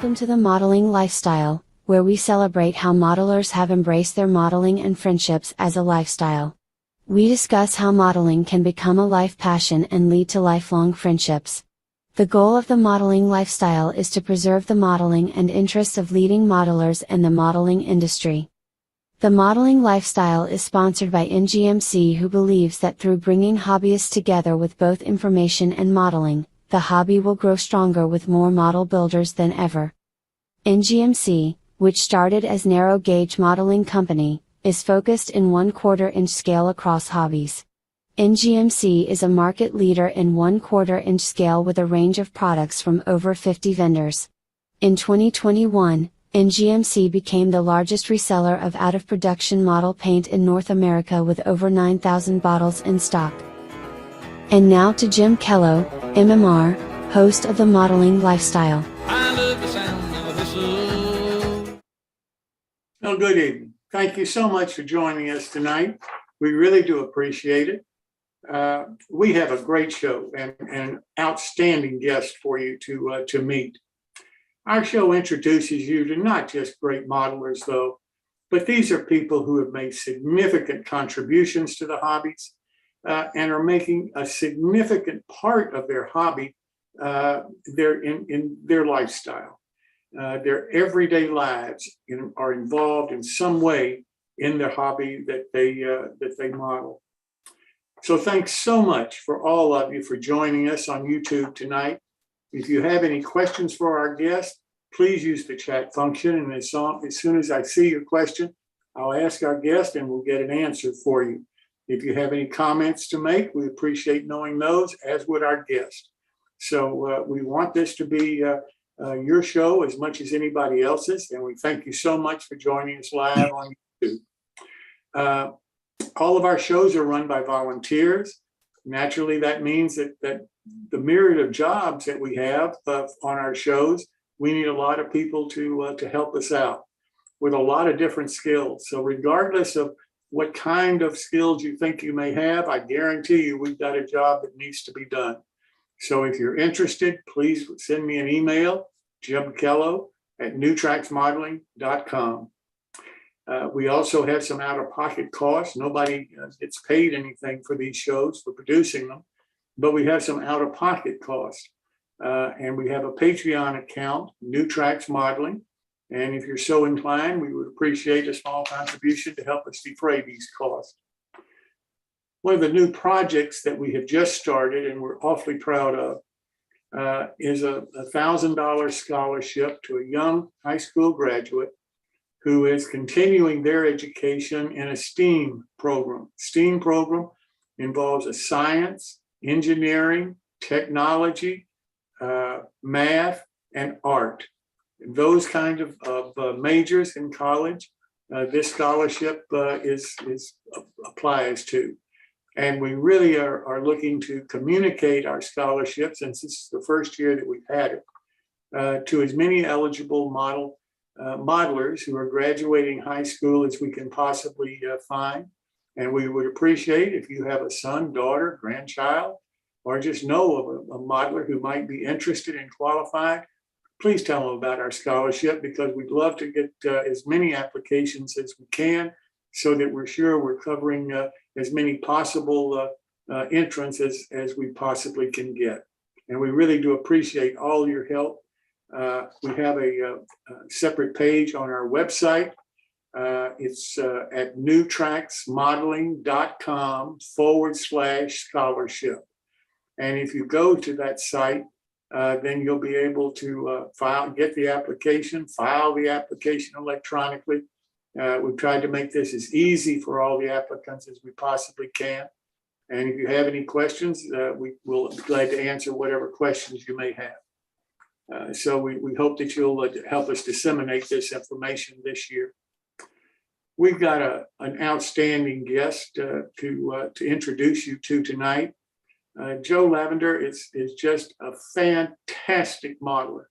Welcome to the Modeling Lifestyle, where we celebrate how modelers have embraced their modeling and friendships as a lifestyle. We discuss how modeling can become a life passion and lead to lifelong friendships. The goal of the modeling lifestyle is to preserve the modeling and interests of leading modelers and the modeling industry. The modeling lifestyle is sponsored by NGMC, who believes that through bringing hobbyists together with both information and modeling, the hobby will grow stronger with more model builders than ever. NGMC, which started as narrow gauge modeling company, is focused in 1/4 inch scale across hobbies. NGMC is a market leader in 1/4 inch scale with a range of products from over 50 vendors. In 2021, NGMC became the largest reseller of out-of-production model paint in North America with over 9,000 bottles in stock. And now to Jim Kellow, MMR, host of the Modeling Lifestyle. I love the sound of a whistle. Well, good evening. Thank you so much for joining us tonight. We really do appreciate it. We have a great show and an outstanding guest for you to meet. Our show introduces you to not just great modelers, though, but these are people who have made significant contributions to the hobbies and are making a significant part of their hobby in their lifestyle. Their everyday lives are involved in some way in their hobby that they model. So thanks so much for all of you for joining us on YouTube tonight. If you have any questions for our guest, please use the chat function, and as soon as I see your question, I'll ask our guest and we'll get an answer for you. If you have any comments to make, we appreciate knowing those, as would our guest. So we want this to be your show as much as anybody else's, and we thank you so much for joining us live on YouTube. All of our shows are run by volunteers. Naturally, that means that the myriad of jobs that we have on our shows, we need a lot of people to help us out with a lot of different skills. So regardless of what kind of skills you think you may have, I guarantee you we've got a job that needs to be done. So if you're interested, please send me an email, Jim Kellow at newtracksmodeling.com. We also have some out-of-pocket costs. Nobody gets paid anything for these shows, for producing them, but we have some out-of-pocket costs. And we have a Patreon account, New Tracks Modeling. And if you're so inclined, we would appreciate a small contribution to help us defray these costs. One of the new projects that we have just started and we're awfully proud of is a $1,000 scholarship to a young high school graduate who is continuing their education in a STEAM program. STEAM program involves a science, engineering, technology, math, and art. Those kind of majors in college, this scholarship applies to. And we really are looking to communicate our scholarship, since this is the first year that we've had it, to as many eligible modelers who are graduating high school as we can possibly find. And we would appreciate if you have a son, daughter, grandchild, or just know of a modeler who might be interested and qualified, please tell them about our scholarship, because we'd love to get as many applications as we can so that we're sure we're covering as many possible entrants as we possibly can get. And we really do appreciate all your help. We have a separate page on our website. It's at newtracksmodeling.com/scholarship. And if you go to that site, then you'll be able to get the application, file the application electronically. We've tried to make this as easy for all the applicants as we possibly can. And if you have any questions, we will be glad to answer whatever questions you may have. So we hope that you'll help us disseminate this information this year. We've got an outstanding guest to introduce you to tonight. Joe Lavendar is just a fantastic modeler.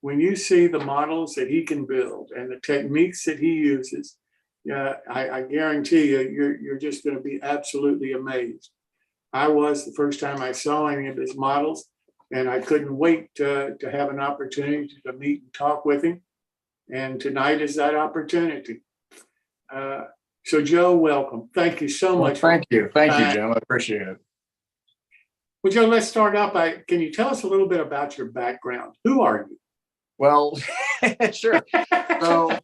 When you see the models that he can build and the techniques that he uses, I guarantee you're just going to be absolutely amazed. I was the first time I saw any of his models, and I couldn't wait to have an opportunity to meet and talk with him. And tonight is that opportunity. So Joe, welcome. Thank you so much. Thank you, Jim. I appreciate it. Well, Joe, let's start off by, can you tell us a little bit about your background? Who are you? Well, sure. So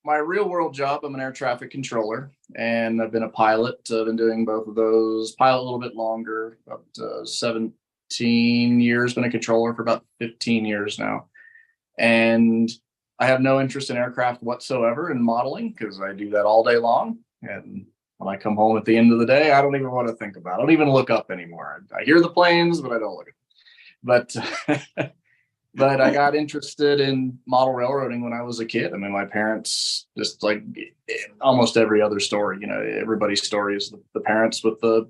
my real world job, I'm an air traffic controller, and I've been a pilot. I've been doing both of those. Pilot a little bit longer, about 17 years, been a controller for about 15 years now. And I have no interest in aircraft whatsoever in modeling because I do that all day long. And when I come home at the end of the day, I don't even want to think about it. I don't even look up anymore. I hear the planes, but I don't look at them. But but I got interested in model railroading when I was a kid. I mean, my parents, just like almost every other story, everybody's story is the parents with the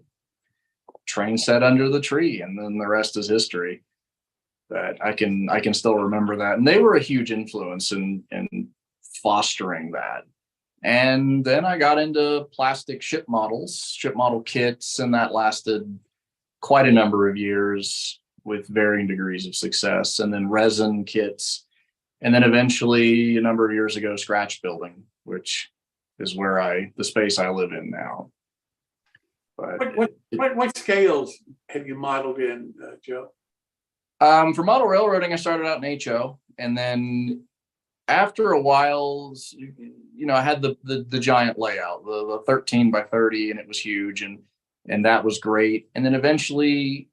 train set under the tree, and then the rest is history. That I can still remember that. And they were a huge influence in fostering that. And then I got into plastic ship model kits, and that lasted quite a number of years with varying degrees of success. And then resin kits. And then eventually a number of years ago, scratch building, which is where the space I live in now. But what scales have you modeled in, Joe? For model railroading, I started out in HO, and then after a while, I had the giant layout, the 13 by 30, and it was huge, and that was great. And then eventually,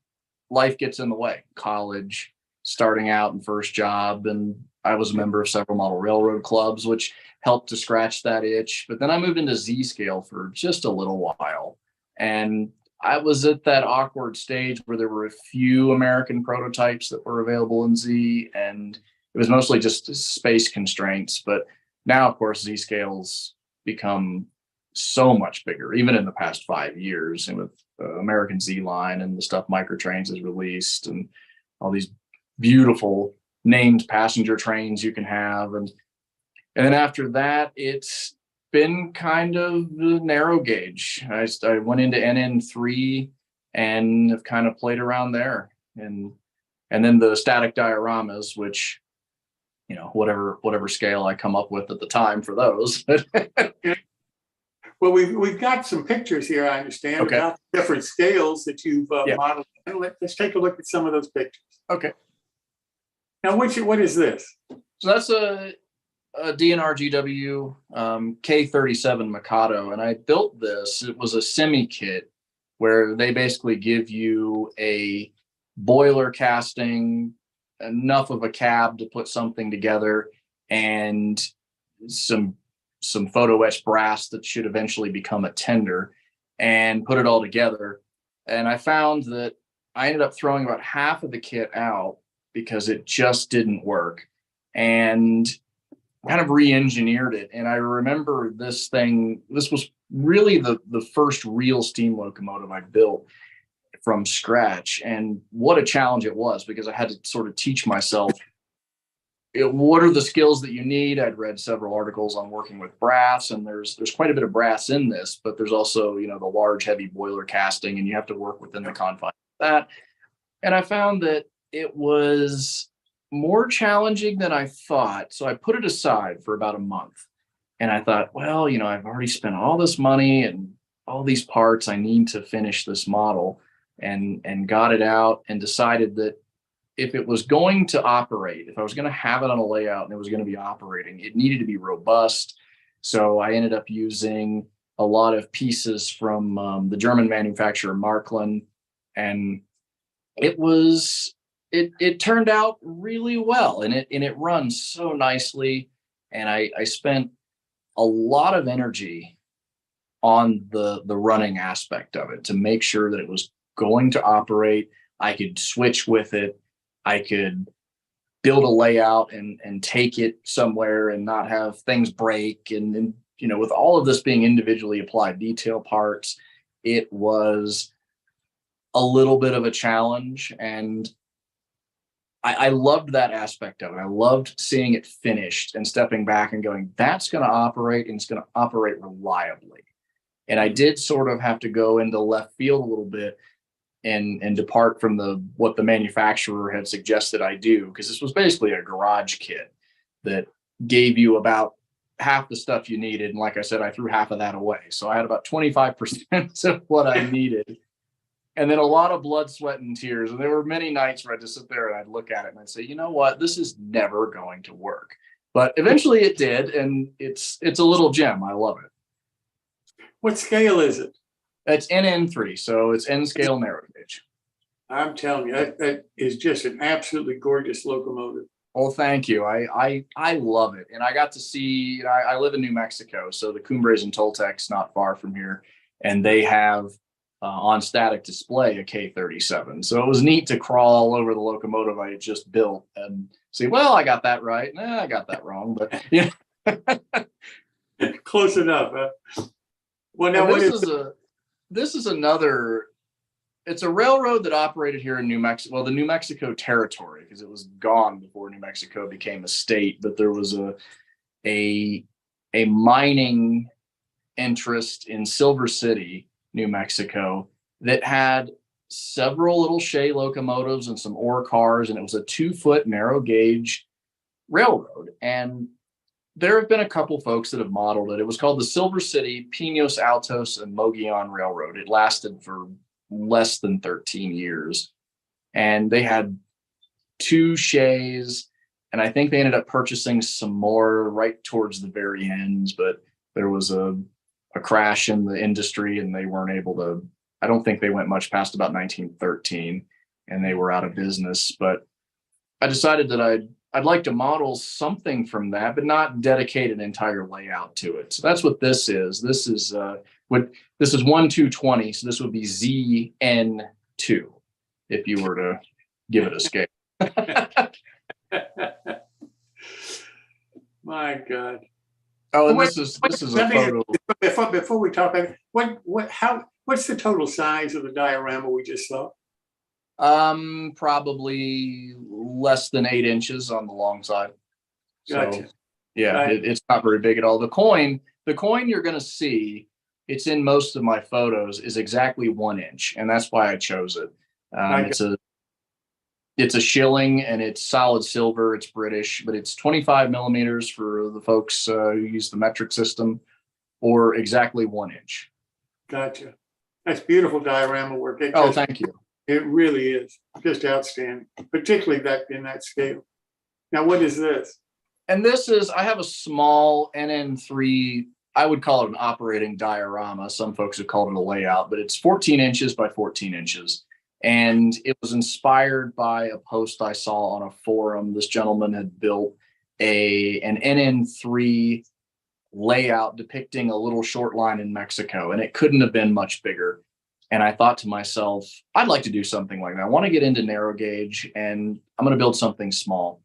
life gets in the way. College, starting out, and first job, and I was a member of several model railroad clubs, which helped to scratch that itch. But then I moved into Z scale for just a little while, and I was at that awkward stage where there were a few American prototypes that were available in Z, and it was mostly just space constraints. But now, of course, Z scales become so much bigger, even in the past 5 years, and with American Z line and the stuff Microtrains has released, and all these beautiful named passenger trains you can have. And then after that, it's been kind of the narrow gauge. I went into NN3 and have kind of played around there, and then the static dioramas, which whatever scale I come up with at the time for those. Well, we've got some pictures here, I understand, Okay. about different scales that you've Yeah. modeled. Let's take a look at some of those pictures. Okay. Now, what is this? So that's a DNR GW K37 Mikado, and I built this. It was a semi kit where they basically give you a boiler casting, enough of a cab to put something together, and some photo etched brass that should eventually become a tender, and put it all together. And I found that I ended up throwing about half of the kit out because it just didn't work, and kind of re-engineered it. And I remember this was really the first real steam locomotive I built from scratch. And what a challenge it was, because I had to sort of teach myself what are the skills that you need. I'd read several articles on working with brass, and there's quite a bit of brass in this, but there's also, the large heavy boiler casting, and you have to work within the confines of that. And I found that it was more challenging than I thought. So I put it aside for about a month, and I thought, well, I've already spent all this money and all these parts. I need to finish this model, and got it out, and decided that if it was going to operate, if I was going to have it on a layout and it was going to be operating, it needed to be robust. So I ended up using a lot of pieces from the German manufacturer Marklin, and it turned out really well, and it runs so nicely. And I spent a lot of energy on the running aspect of it to make sure that it was going to operate. I could switch with it. I could build a layout and take it somewhere and not have things break. And with all of this being individually applied detail parts, it was a little bit of a challenge. And I loved that aspect of it. I loved seeing it finished and stepping back and going, that's going to operate, and it's going to operate reliably. And I did sort of have to go into left field a little bit. and depart from what the manufacturer had suggested I do, because this was basically a garage kit that gave you about half the stuff you needed. And like I said, I threw half of that away. So I had about 25% of what I needed. And then a lot of blood, sweat, and tears. And there were many nights where I'd just sit there and I'd look at it and I'd say, you know what, this is never going to work. But eventually it did. And it's a little gem. I love it. What scale is it? It's NN3. So it's N scale narrow gauge. I'm telling you, that is just an absolutely gorgeous locomotive. Oh, thank you. I love it. And I got to see, I live in New Mexico. So the Cumbres and Toltec's not far from here. And they have on static display a K37. So it was neat to crawl all over the locomotive I had just built and see, well, I got that right. Nah, I got that wrong, but yeah. Close enough. Huh? Well, now this is another, it's a railroad that operated here in New Mexico, well, the New Mexico Territory, because it was gone before New Mexico became a state, but there was a mining interest in Silver City, New Mexico, that had several little Shay locomotives and some ore cars, and it was a 2-foot narrow gauge railroad. And there have been a couple folks that have modeled it. It was called the Silver City, Pinos Altos, and Mogollon Railroad. It lasted for less than 13 years. And they had 2 Shays, and I think they ended up purchasing some more right towards the very end, but there was a crash in the industry and they weren't able to, I don't think they went much past about 1913 and they were out of business. But I decided that I'd like to model something from that, but not dedicate an entire layout to it. So that's what this is. This is 1/220. So this would be ZN2 if you were to give it a scale. My God. Oh, and this is a photo. Before we talk about it, what's the total size of the diorama we just saw? Probably less than 8 inches on the long side. Gotcha. So yeah, it's not very big at all. The coin you're going to see, it's in most of my photos, is exactly 1 inch, and that's why I chose it. It's a shilling and it's solid silver. It's British, but it's 25 millimeters for the folks who use the metric system, or exactly 1 inch. Gotcha. That's beautiful diorama work. Thank you. It really is just outstanding, particularly that in that scale. Now, what is this? And this is, I have a small NN3, I would call it an operating diorama. Some folks have called it a layout, but it's 14 inches by 14 inches. And it was inspired by a post I saw on a forum. This gentleman had built an NN3 layout depicting a little short line in Mexico, and it couldn't have been much bigger. And I thought to myself, I'd like to do something like that. I want to get into narrow gauge, and I'm going to build something small.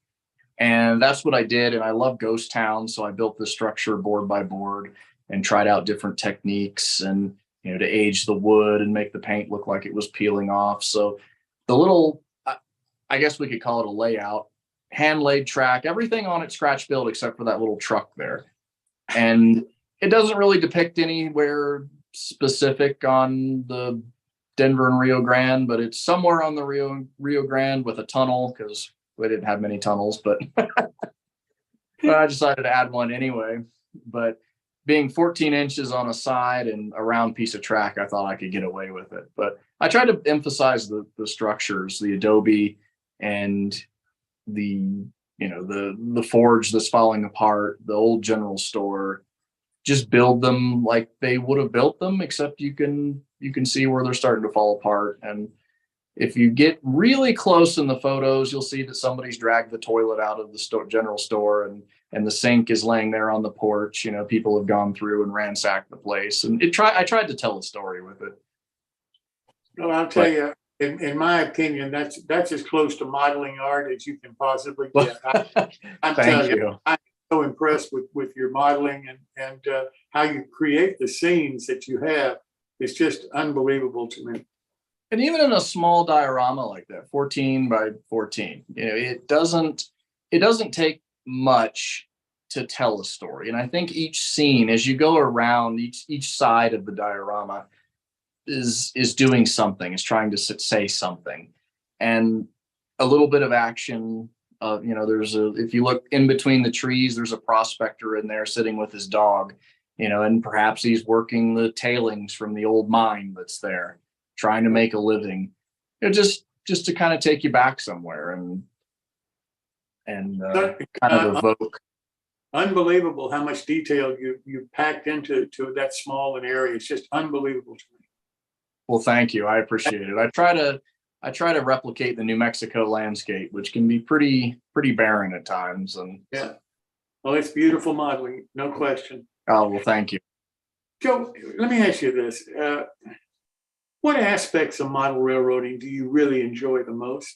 And that's what I did. And I love ghost towns. So I built this structure board by board and tried out different techniques and, to age the wood and make the paint look like it was peeling off. So the little, I guess we could call it a layout, hand laid track, everything on it scratch built except for that little truck there. And it doesn't really depict anywhere specific on the Denver and Rio Grande, but it's somewhere on the Rio Grande with a tunnel, because we didn't have many tunnels, but I decided to add one anyway. But being 14 inches on a side and a round piece of track, I thought I could get away with it. But I tried to emphasize the structures, the adobe and the forge that's falling apart, the old general store. Just build them like they would have built them, except you can see where they're starting to fall apart. And if you get really close in the photos, you'll see that somebody's dragged the toilet out of the general store, and the sink is laying there on the porch. People have gone through and ransacked the place. And I tried to tell a story with it. Well, I'll tell you, in my opinion, that's as close to modeling art as you can possibly get. I'm telling you, I'm so impressed with your modeling and how you create the scenes that you have. It's just unbelievable to me. And even in a small diorama like that, 14 by 14, it doesn't take much to tell a story. And I think each scene, as you go around each side of the diorama, is doing something, is trying to say something, and a little bit of action. If you look in between the trees, there's a prospector in there sitting with his dog, and perhaps he's working the tailings from the old mine that's there, trying to make a living. Just to kind of take you back somewhere and kind of evoke. Unbelievable how much detail you packed into that small an area. It's just unbelievable to me. Well, thank you. I appreciate it. I try to replicate the New Mexico landscape, which can be pretty barren at times. And yeah, well, it's beautiful modeling, no question. Oh, well, thank you. Joe, let me ask you this: what aspects of model railroading do you really enjoy the most?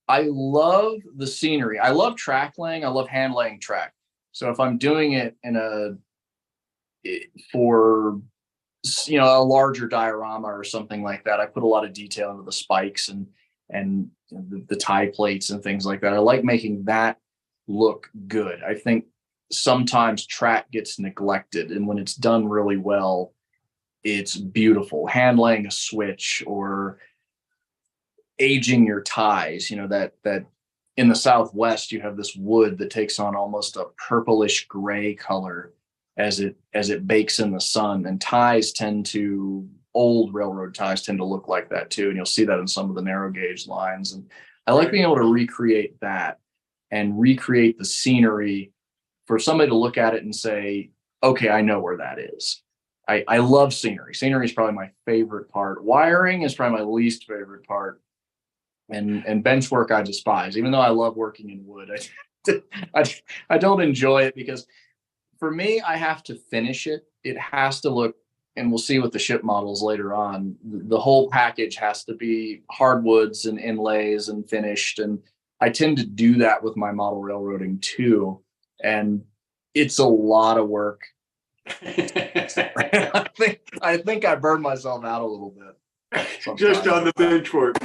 I love the scenery. I love track laying. I love hand laying track. So if I'm doing it for a larger diorama or something like that, I put a lot of detail into the spikes and the tie plates and things like that. I like making that look good. I think sometimes track gets neglected, and when it's done really well, it's beautiful. Hand laying a switch or aging your ties, that in the Southwest, you have this wood that takes on almost a purplish gray color as it bakes in the sun. And old railroad ties tend to look like that too. And you'll see that in some of the narrow gauge lines. And I like being able to recreate that and recreate the scenery for somebody to look at it and say, okay, I know where that is. I love scenery. Scenery is probably my favorite part. Wiring is probably my least favorite part. And bench work I despise, even though I love working in wood. I don't enjoy it because for me, I have to finish it. It has to look, and we'll see with the ship models later on, the whole package has to be hardwoods and inlays and finished. And I tend to do that with my model railroading too. And it's a lot of work. I think I burned myself out a little bit. Just on the bench work.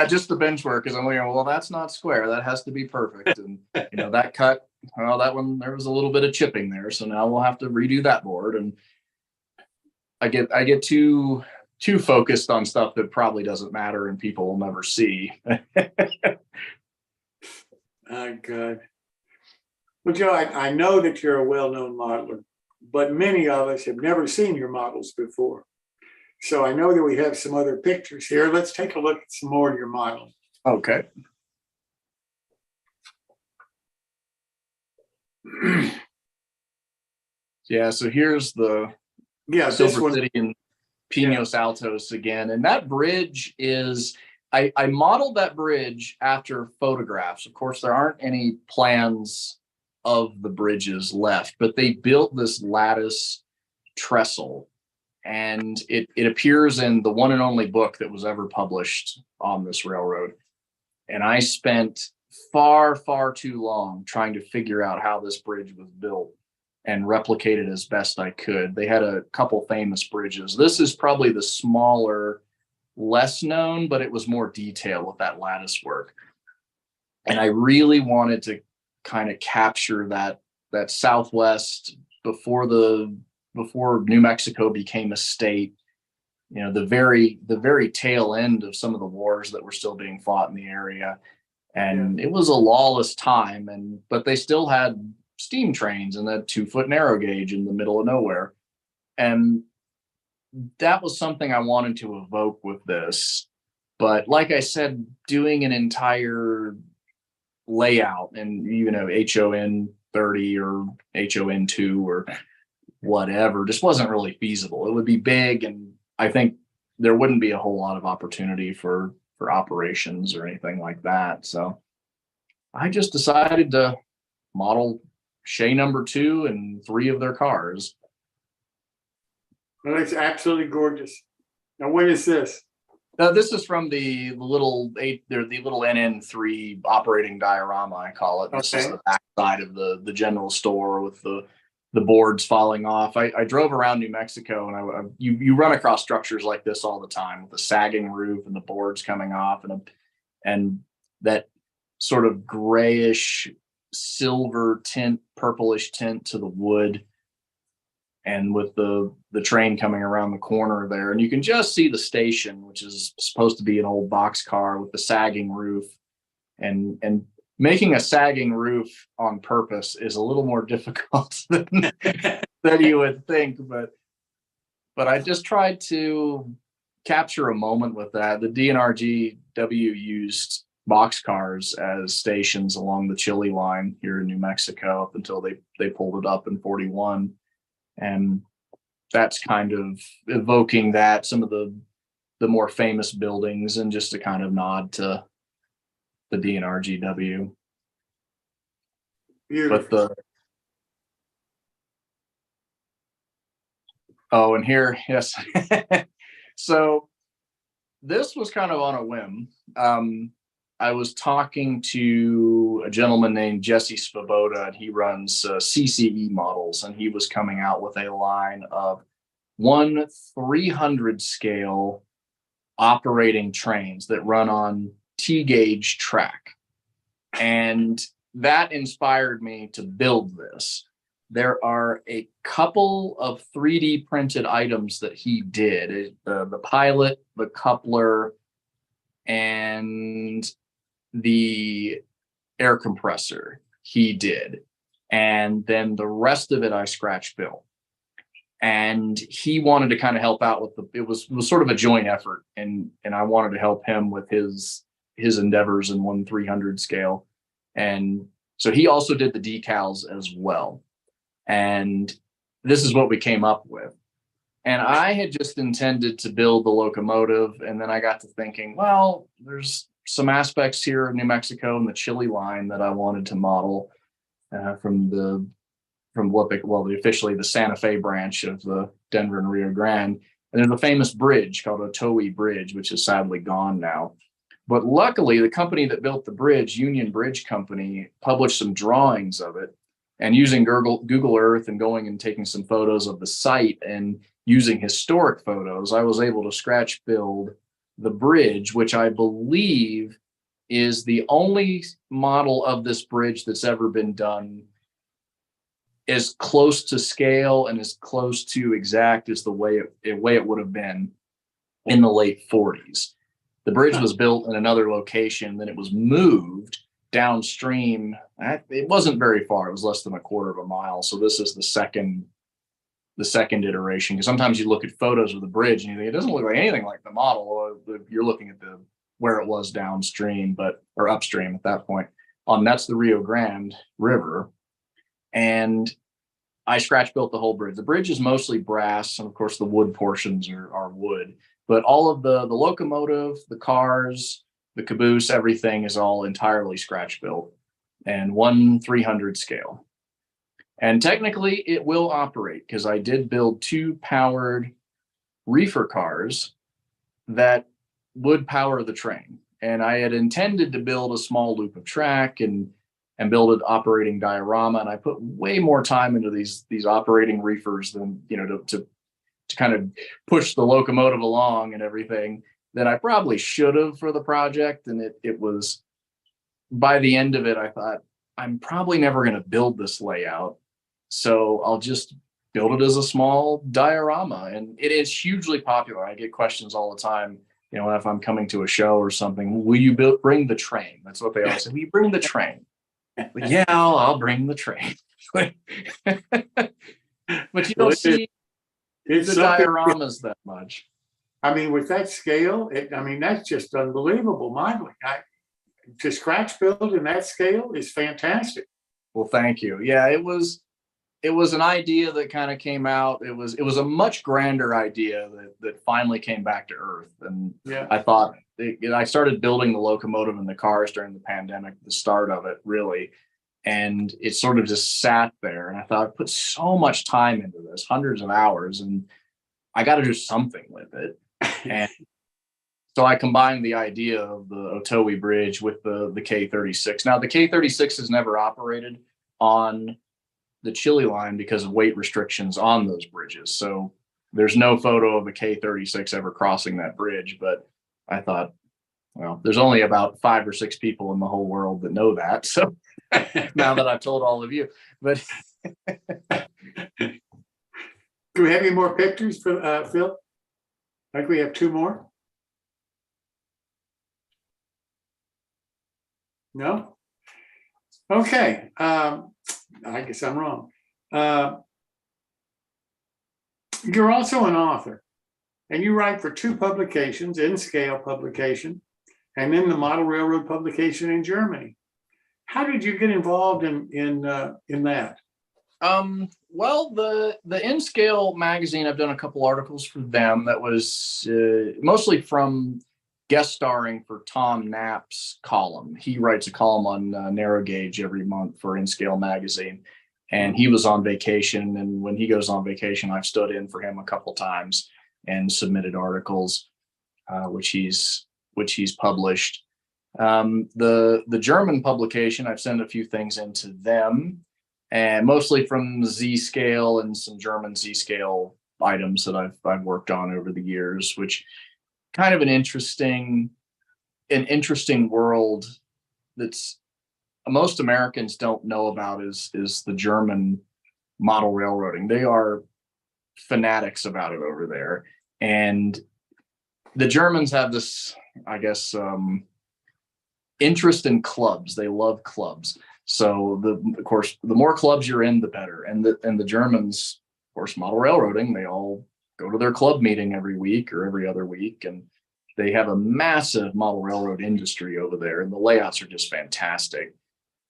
Just the bench work, because I'm like, well, that's not square. That has to be perfect. And that cut, well, that one, there was a little bit of chipping there. So now we'll have to redo that board. And I get too focused on stuff that probably doesn't matter and people will never see. Oh, God. Well, Joe, I know that you're a well-known modeler, but many of us have never seen your models before. So I know that we have some other pictures here. Let's take a look at some more of your modeling. Okay. Yeah, so here's the Silver City and Pinos Altos again. And that bridge is, I modeled that bridge after photographs. Of course, there aren't any plans of the bridges left, but they built this lattice trestle. And it appears in the one and only book that was ever published on this railroad. And I spent far, far too long trying to figure out how this bridge was built and replicate it as best I could. They had a couple famous bridges. This is probably the smaller, less known, but it was more detailed with that lattice work. And I really wanted to kind of capture that Southwest before New Mexico became a state, the very tail end of some of the wars that were still being fought in the area. And it was a lawless time, but they still had steam trains and that 2-foot narrow gauge in the middle of nowhere. And that was something I wanted to evoke with this. But like I said, doing an entire layout and HON 30 or HON 2 or whatever just wasn't really feasible. It would be big, and I think there wouldn't be a whole lot of opportunity for operations or anything like that. So I just decided to model Shea number 2 and 3 of their cars. Well, it's absolutely gorgeous. Now, what is this? This is from the little NN3 operating diorama, I call it. This is the back side of the general store with the boards falling off. I drove around New Mexico, and you run across structures like this all the time with the sagging roof and the boards coming off and that sort of grayish silver tint, purplish tint to the wood. and with the train coming around the corner there, and you can just see the station, which is supposed to be an old boxcar with the sagging roof, and making a sagging roof on purpose is a little more difficult than you would think, but I just tried to capture a moment with that. The DNRGW used boxcars as stations along the Chile line here in New Mexico up until they pulled it up in 41. And that's kind of evoking that, some of the more famous buildings, and just a kind of nod to the DNRGW. Beautiful. But and here, yes. So this was kind of on a whim. I was talking to a gentleman named Jesse Svoboda, and he runs CCE models, and he was coming out with a line of 300 scale operating trains that run on T-gauge track. And that inspired me to build this. There are a couple of 3D printed items that he did, the pilot, the coupler, and the air compressor he did. And then the rest of it I scratch built. And he wanted to kind of help out with it was sort of a joint effort. And I wanted to help him with his endeavors in 300 scale. And so he also did the decals as well. And this is what we came up with. And I had just intended to build the locomotive. And then I got to thinking, well, there's some aspects here of New Mexico and the Chile line that I wanted to model from officially the Santa Fe branch of the Denver and Rio Grande. And there's a famous bridge called Otoe Bridge, which is sadly gone now. But luckily, the company that built the bridge, Union Bridge Company, published some drawings of it. And using Google Earth and going and taking some photos of the site and using historic photos, I was able to scratch build the bridge, which I believe is the only model of this bridge that's ever been done as close to scale and as close to exact as the way it would have been in the late 40s. The bridge was built in another location, then it was moved downstream. It wasn't very far. It was less than a quarter of a mile. So this is the second iteration. Because sometimes you look at photos of the bridge and you think it doesn't look like anything like the model. You're looking at where it was downstream, or upstream at that point. That's the Rio Grande River. And I scratch built the whole bridge. The bridge is mostly brass, and of course the wood portions are wood. But all of the locomotive, the cars, the caboose, everything is all entirely scratch built and 300 scale. And technically it will operate because I did build 2 powered reefer cars that would power the train. And I had intended to build a small loop of track and build an operating diorama. And I put way more time into these operating reefers than, to kind of push the locomotive along and everything than I probably should have for the project. And it was, by the end of it, I thought, I'm probably never going to build this layout. So I'll just build it as a small diorama. And it is hugely popular. I get questions all the time, if I'm coming to a show or something, will you bring the train? That's what they always say. Will you bring the train? But yeah, I'll bring the train. But you don't see the dioramas that much. I mean, with that scale, that's just unbelievable modeling. To scratch build in that scale is fantastic. Well, thank you. Yeah, it was an idea that kind of came out. It was a much grander idea that finally came back to earth. And yeah. I thought I started building the locomotive and the cars during the pandemic, the start of it really. And it sort of just sat there. And I thought, I put so much time into this, hundreds of hours, and I got to do something with it. And so I combined the idea of the Otoe Bridge with the K36. Now, the K36 has never operated on the Chile line because of weight restrictions on those bridges. So there's no photo of a K36 ever crossing that bridge. But I thought, well, there's only about 5 or 6 people in the whole world that know that. So now that I've told all of you, but Do we have any more pictures for Phil? I think we have two more. No? Okay. I guess I'm wrong. You're also an author, and you write for two publications, In-Scale publication, and then the Model Railroad publication in Germany. How did you get involved in that? Well, the In-Scale magazine, I've done a couple articles for them. That was mostly from guest starring for Tom Knapp's column. He writes a column on narrow gauge every month for In-Scale magazine, and he was on vacation. And when he goes on vacation, I've stood in for him a couple times and submitted articles, which he's published. The German publication, I've sent a few things into them, and mostly from Z-Scale and some German Z-Scale items that I've worked on over the years, which kind of an interesting world that's most Americans don't know about is the German model railroading. They are fanatics about it over there, and the Germans have this, I guess, interest in clubs. They love clubs. So of course, the more clubs you're in, the better. And the Germans, of course, model railroading, they all go to their club meeting every week or every other week, and they have a massive model railroad industry over there, and the layouts are just fantastic.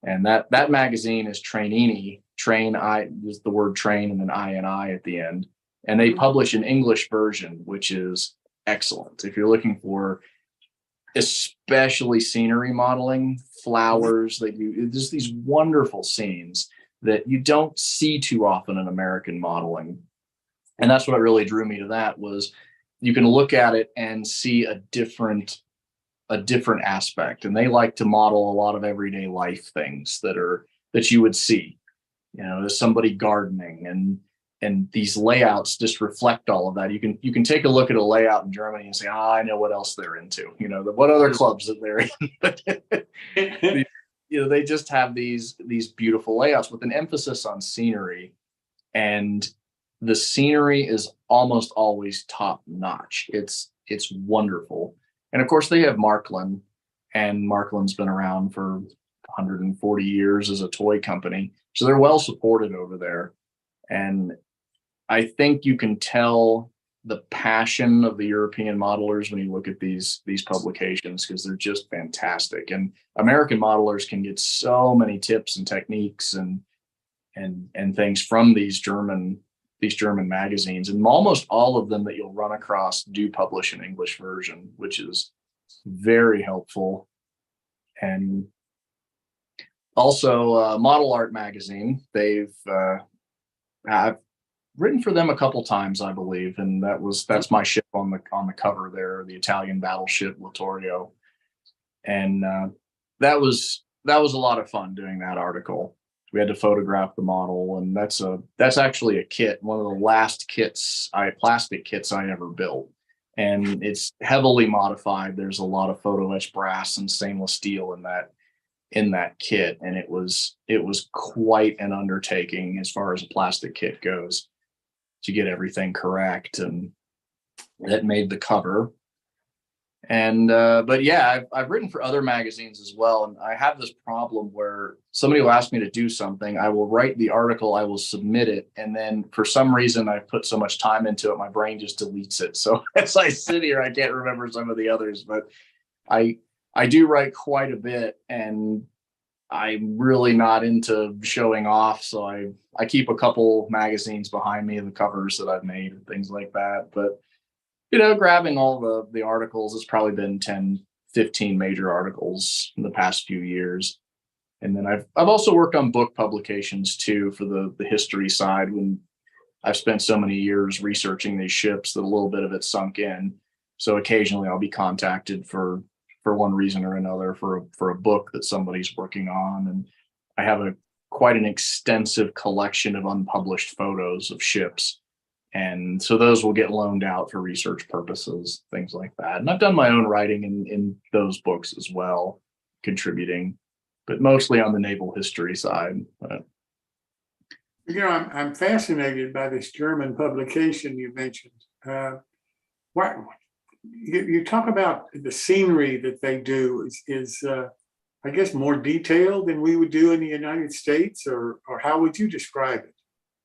And that magazine is Trainini. Train, I is the word train and then I at the end. And they publish an English version, which is excellent. If you're looking for especially scenery modeling, flowers, they do just these wonderful scenes that you don't see too often in American modeling. And that's what really drew me to that, was you can look at it and see a different aspect. And they like to model a lot of everyday life things that you would see, there's somebody gardening, and these layouts just reflect all of that. You can take a look at a layout in Germany and say, I know what else they're into, what other clubs that they're in. They just have these beautiful layouts with an emphasis on scenery, and the scenery is almost always top notch. It's wonderful. And of course they have Marklin, and Marklin's been around for 140 years as a toy company. So they're well supported over there. And I think you can tell the passion of the European modelers when you look at these publications, because they're just fantastic. And American modelers can get so many tips and techniques and things from these German magazines. And almost all of them that you'll run across do publish an English version, which is very helpful. And also Model Art magazine, I've written for them a couple times, I believe, and that's my ship on the cover there, the Italian battleship Littorio, and that was a lot of fun doing that article. We had to photograph the model, and that's actually a kit, one of the last plastic kits I ever built, and it's heavily modified. There's a lot of photo etched brass and stainless steel in that kit, and it was quite an undertaking as far as a plastic kit goes to get everything correct, and that made the cover. And but yeah, I've written for other magazines as well, and I have this problem where somebody will ask me to do something, I will write the article, I will submit it, and then for some reason I put so much time into it, my brain just deletes it. So as I sit here, I can't remember some of the others, but I do write quite a bit, and I'm really not into showing off. So I keep a couple magazines behind me, the covers that I've made and things like that. But, grabbing all the articles, it's probably been 10, 15 major articles in the past few years. And then I've also worked on book publications too, for the history side, when I've spent so many years researching these ships that a little bit of it sunk in. So occasionally I'll be contacted for one reason or another for a book that somebody's working on. And I have quite an extensive collection of unpublished photos of ships. And so those will get loaned out for research purposes, things like that. And I've done my own writing in those books as well, contributing, but mostly on the naval history side. But I'm fascinated by this German publication you mentioned. Why, you talk about the scenery that they do is I guess more detailed than we would do in the United States, or how would you describe it?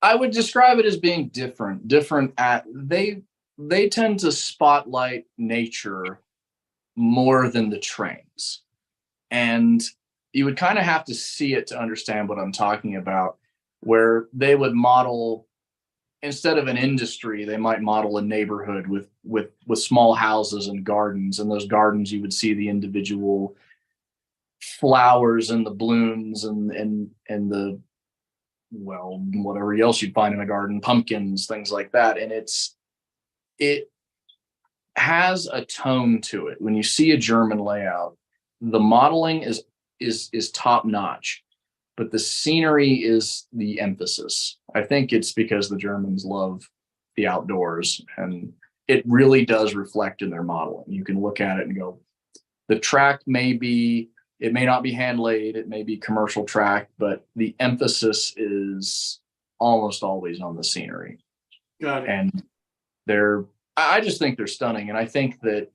I would describe it as being different. Different at they tend to spotlight nature more than the trains. And you would kind of have to see it to understand what I'm talking about, where they would model, instead of an industry, they might model a neighborhood with small houses and gardens. And those gardens, you would see the individual flowers and the blooms and the, well, whatever else you'd find in a garden, pumpkins, things like that. And it has a tone to it. When you see a German layout, the modeling is top notch, but the scenery is the emphasis. I think it's because the Germans love the outdoors, and it really does reflect in their modeling. You can look at it and go, the track it may not be hand laid, it may be commercial track, but the emphasis is almost always on the scenery. Got it. And I just think they're stunning. And I think that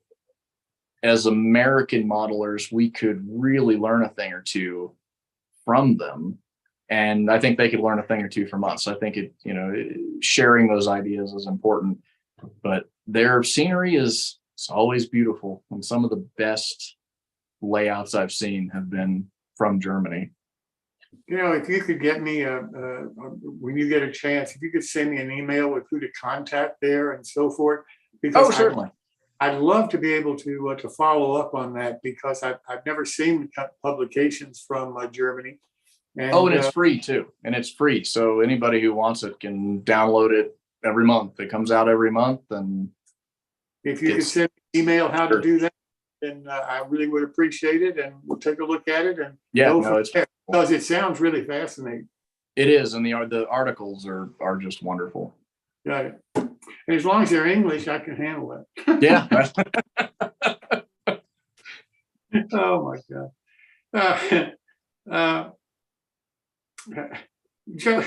as American modelers, we could really learn a thing or two from them. And I think they could learn a thing or two from us. I think sharing those ideas is important, but their scenery is always beautiful. And some of the best layouts I've seen have been from Germany. If you could get me when you get a chance, if you could send me an email with who to contact there and so forth, because Certainly. I'd love to be able to follow up on that, because I've never seen publications from Germany. And it's free too, and it's free. So anybody who wants it can download it every month. It comes out every month, and if you could send me an email how to do that, then I really would appreciate it, and we'll take a look at it. And it's because it sounds really fascinating. It is, and the articles are just wonderful. Got it. And as long as they're English, I can handle it. Yeah. Oh my God. Joe,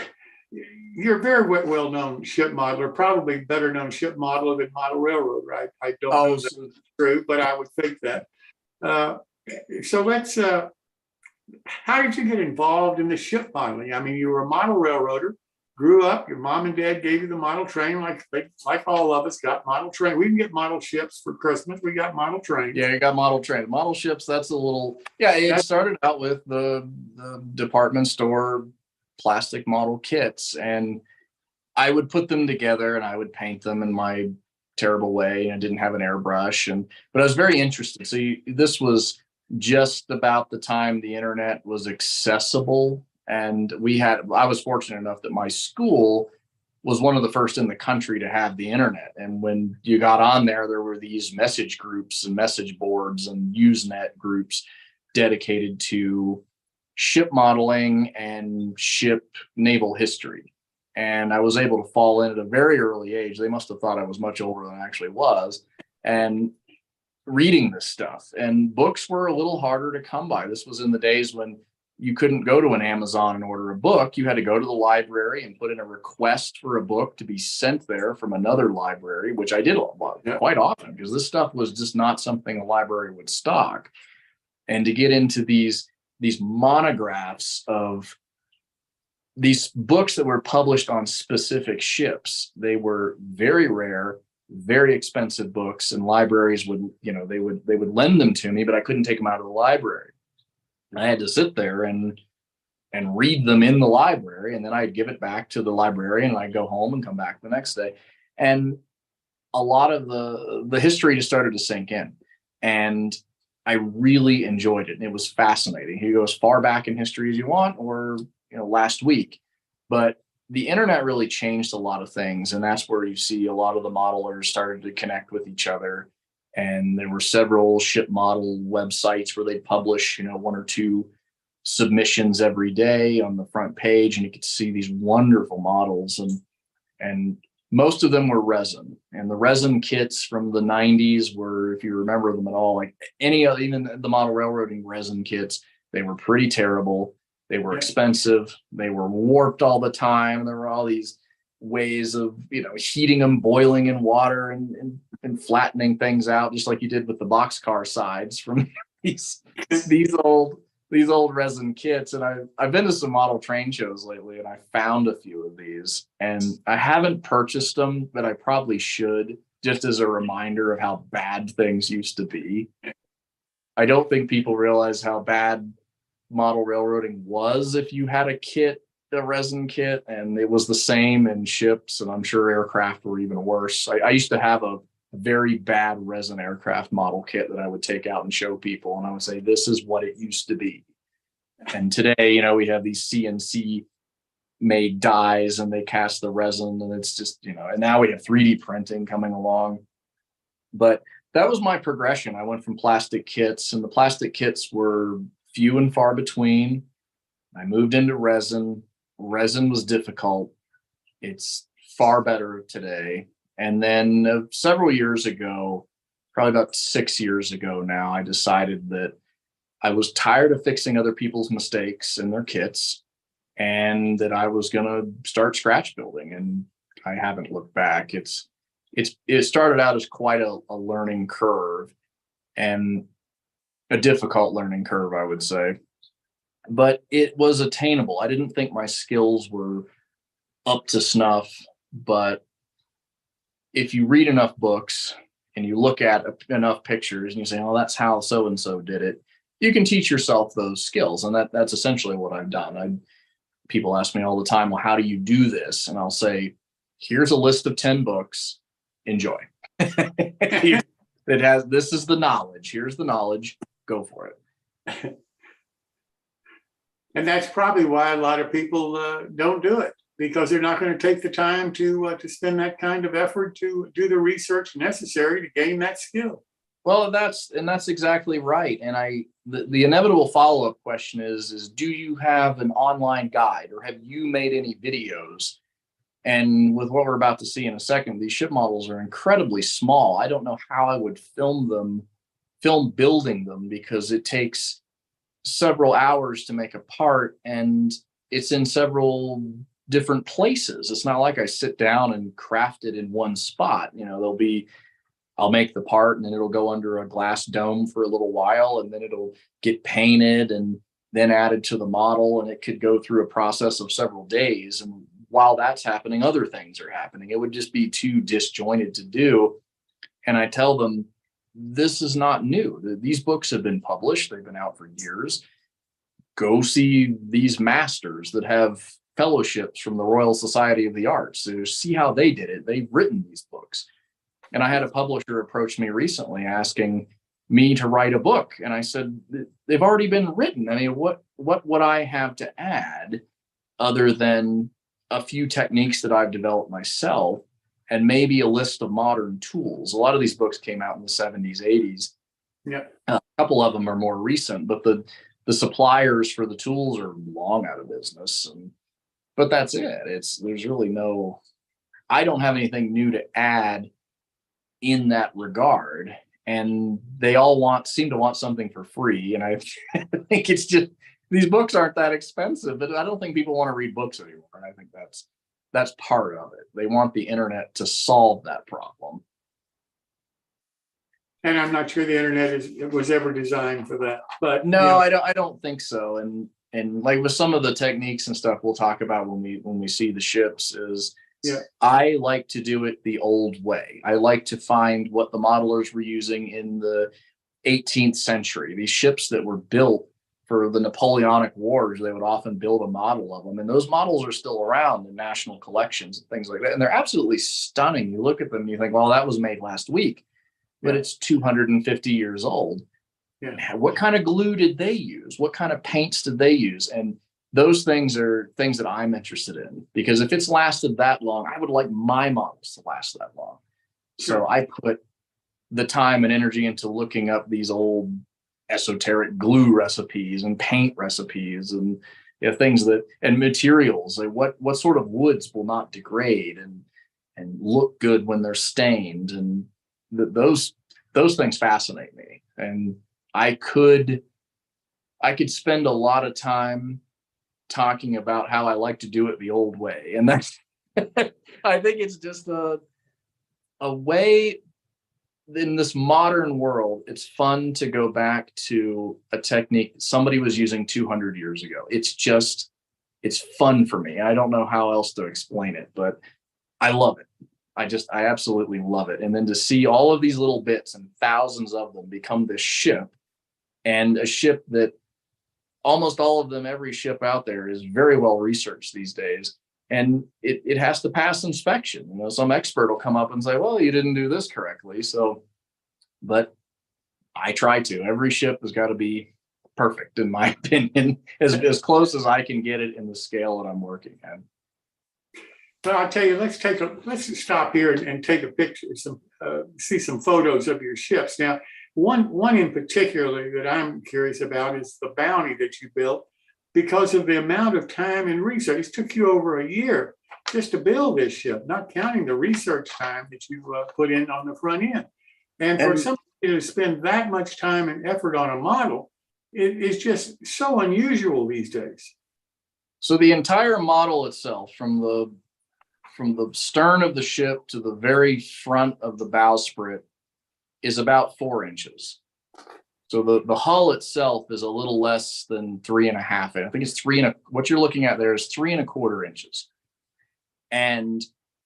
you're a very well known ship modeler, probably better known ship modeler than model railroad, right? I don't know if that's true, but I would think that. So let's, how did you get involved in the ship modeling? I mean, you were a model railroader, grew up, your mom and dad gave you the model train, like all of us got model train. We didn't get model ships for Christmas. We got model trains. Yeah, you got model train. Model ships, that's a little, it started out with the department store plastic model kits, and I would put them together and I would paint them in my terrible way. I didn't have an airbrush, but I was very interested. So this was just about the time the internet was accessible. And I was fortunate enough that my school was one of the first in the country to have the internet. And when you got on there were these message groups and message boards and Usenet groups dedicated to ship modeling and ship naval history. And I was able to fall in at a very early age. They must have thought I was much older than I actually was. And reading this stuff, and books were a little harder to come by. This was in the days when you couldn't go to an Amazon and order a book. You had to go to the library and put in a request for a book to be sent there from another library, which I did quite often, because this stuff was just not something a library would stock. And to get into these monographs of these books that were published on specific ships, they were very rare, very expensive books, and libraries would lend them to me, but I couldn't take them out of the library. I had to sit there and read them in the library, and then I'd give it back to the librarian, and I'd go home and come back the next day. And a lot of the history just started to sink in, and I really enjoyed it. And it was fascinating. You go as far back in history as you want, or last week. But the internet really changed a lot of things, and that's where you see a lot of the modelers started to connect with each other. And there were several ship model websites where they publish, one or two submissions every day on the front page, and you could see these wonderful models. And most of them were resin, and the resin kits from the 90s were, if you remember them at all, like even the model railroading resin kits, they were pretty terrible. They were expensive. They were warped all the time. There were all these ways of, heating them, boiling in water and flattening things out, just like you did with the boxcar sides from these old resin kits. And I've been to some model train shows lately, and I found a few of these, and I haven't purchased them, but I probably should, just as a reminder of how bad things used to be. I don't think people realize how bad model railroading was if you had a resin kit, and it was the same in ships, and I'm sure aircraft were even worse. I used to have a very bad resin aircraft model kit that I would take out and show people, and I would say, this is what it used to be. And today, we have these CNC made dies, and they cast the resin, and it's just, and now we have 3D printing coming along. But that was my progression. I went from plastic kits, and the plastic kits were few and far between. I moved into resin. Resin was difficult. It's far better today. And then several years ago, probably about 6 years ago now, I decided that I was tired of fixing other people's mistakes in their kits, and that I was going to start scratch building. And I haven't looked back. It started out as quite a learning curve, and a difficult learning curve, I would say, but it was attainable. I didn't think my skills were up to snuff, but if you read enough books and you look at enough pictures and you say, oh, that's how so-and-so did it, you can teach yourself those skills. And that's essentially what I've done. People ask me all the time, well, how do you do this? And I'll say, here's a list of 10 books, enjoy. This is the knowledge. Here's the knowledge. Go for it. And that's probably why a lot of people don't do it, because they're not going to take the time to spend that kind of effort to do the research necessary to gain that skill. Well, that's exactly right. And the inevitable follow-up question is do you have an online guide, or have you made any videos? And with what we're about to see in a second, these ship models are incredibly small. I don't know how I would film building them, because it takes several hours to make a part, and it's in several different places. It's not like I sit down and craft it in one spot. I'll make the part, and then it'll go under a glass dome for a little while, and then it'll get painted and then added to the model, and it could go through a process of several days. And while that's happening, other things are happening. It would just be too disjointed to do. And I tell them, this is not new. These books have been published. They've been out for years. Go see these masters that have fellowships from the Royal Society of the Arts. So see how they did it. They've written these books. And I had a publisher approach me recently asking me to write a book. And I said, they've already been written. I mean, what would I have to add other than a few techniques that I've developed myself, and maybe a list of modern tools? A lot of these books came out in the 70s, 80s. Yeah. A couple of them are more recent, but the suppliers for the tools are long out of business. But that's it. There's really I don't have anything new to add in that regard. And they all seem to want something for free. And I think it's just, these books aren't that expensive, but I don't think people want to read books anymore. And I think that's part of it. They want the internet to solve that problem. And I'm not sure the internet was ever designed for that. But no, I don't think so. And like with some of the techniques and stuff we'll talk about when we see the ships is, I like to do it the old way. I like to find what the modelers were using in the 18th century. These ships that were built for the Napoleonic Wars, they would often build a model of them. And those models are still around in national collections and things like that. And they're absolutely stunning. You look at them and you think, well, that was made last week, but it's 250 years old. Yeah. What kind of glue did they use? What kind of paints did they use? And those things are things that I'm interested in, because if it's lasted that long, I would like my models to last that long. Sure. So I put the time and energy into looking up these old esoteric glue recipes and paint recipes and things and materials, like what sort of woods will not degrade and look good when they're stained. And those things fascinate me. And I could spend a lot of time talking about how I like to do it the old way. And that's, I think it's just a way in this modern world, it's fun to go back to a technique somebody was using 200 years ago. It's fun for me. I don't know how else to explain it, but I love it. I absolutely love it. And then to see all of these little bits and thousands of them become this ship, and a ship that almost all of them, every ship out there is very well researched these days. And it has to pass inspection. You know, some expert will come up and say, well, you didn't do this correctly. So, but I try to. Every ship has got to be perfect, in my opinion, as close as I can get it in the scale that I'm working at. But I'll tell you, let's stop here and take a picture, see some photos of your ships. Now, one in particular that I'm curious about is the Bounty that you built, because of the amount of time and research. It took you over a year just to build this ship, not counting the research time that you put in on the front end. And for somebody to spend that much time and effort on a model, it is just so unusual these days. So the entire model itself, from the stern of the ship to the very front of the bowsprit, is about 4 inches. So the hull itself is a little less than 3.5. I think it's what you're looking at there is 3.25 inches. And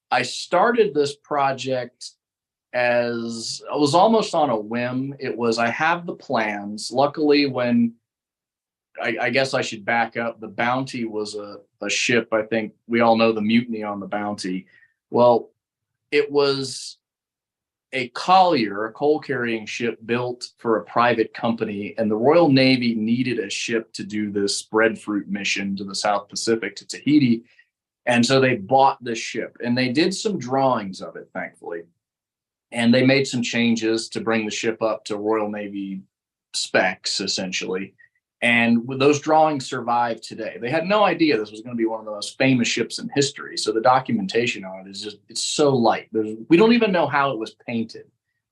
I started this project as I was almost on a whim. I have the plans. Luckily, when I guess I should back up, the Bounty was a ship. I think we all know the mutiny on the Bounty. Well, it was a collier, a coal carrying ship built for a private company, and the Royal Navy needed a ship to do this breadfruit mission to the South Pacific, to Tahiti. And so they bought this ship, and they did some drawings of it, thankfully. And they made some changes to bring the ship up to Royal Navy specs, essentially. And those drawings survive today. They had no idea this was going to be one of the most famous ships in history. So the documentation on it is just, it's so light. We don't even know how it was painted.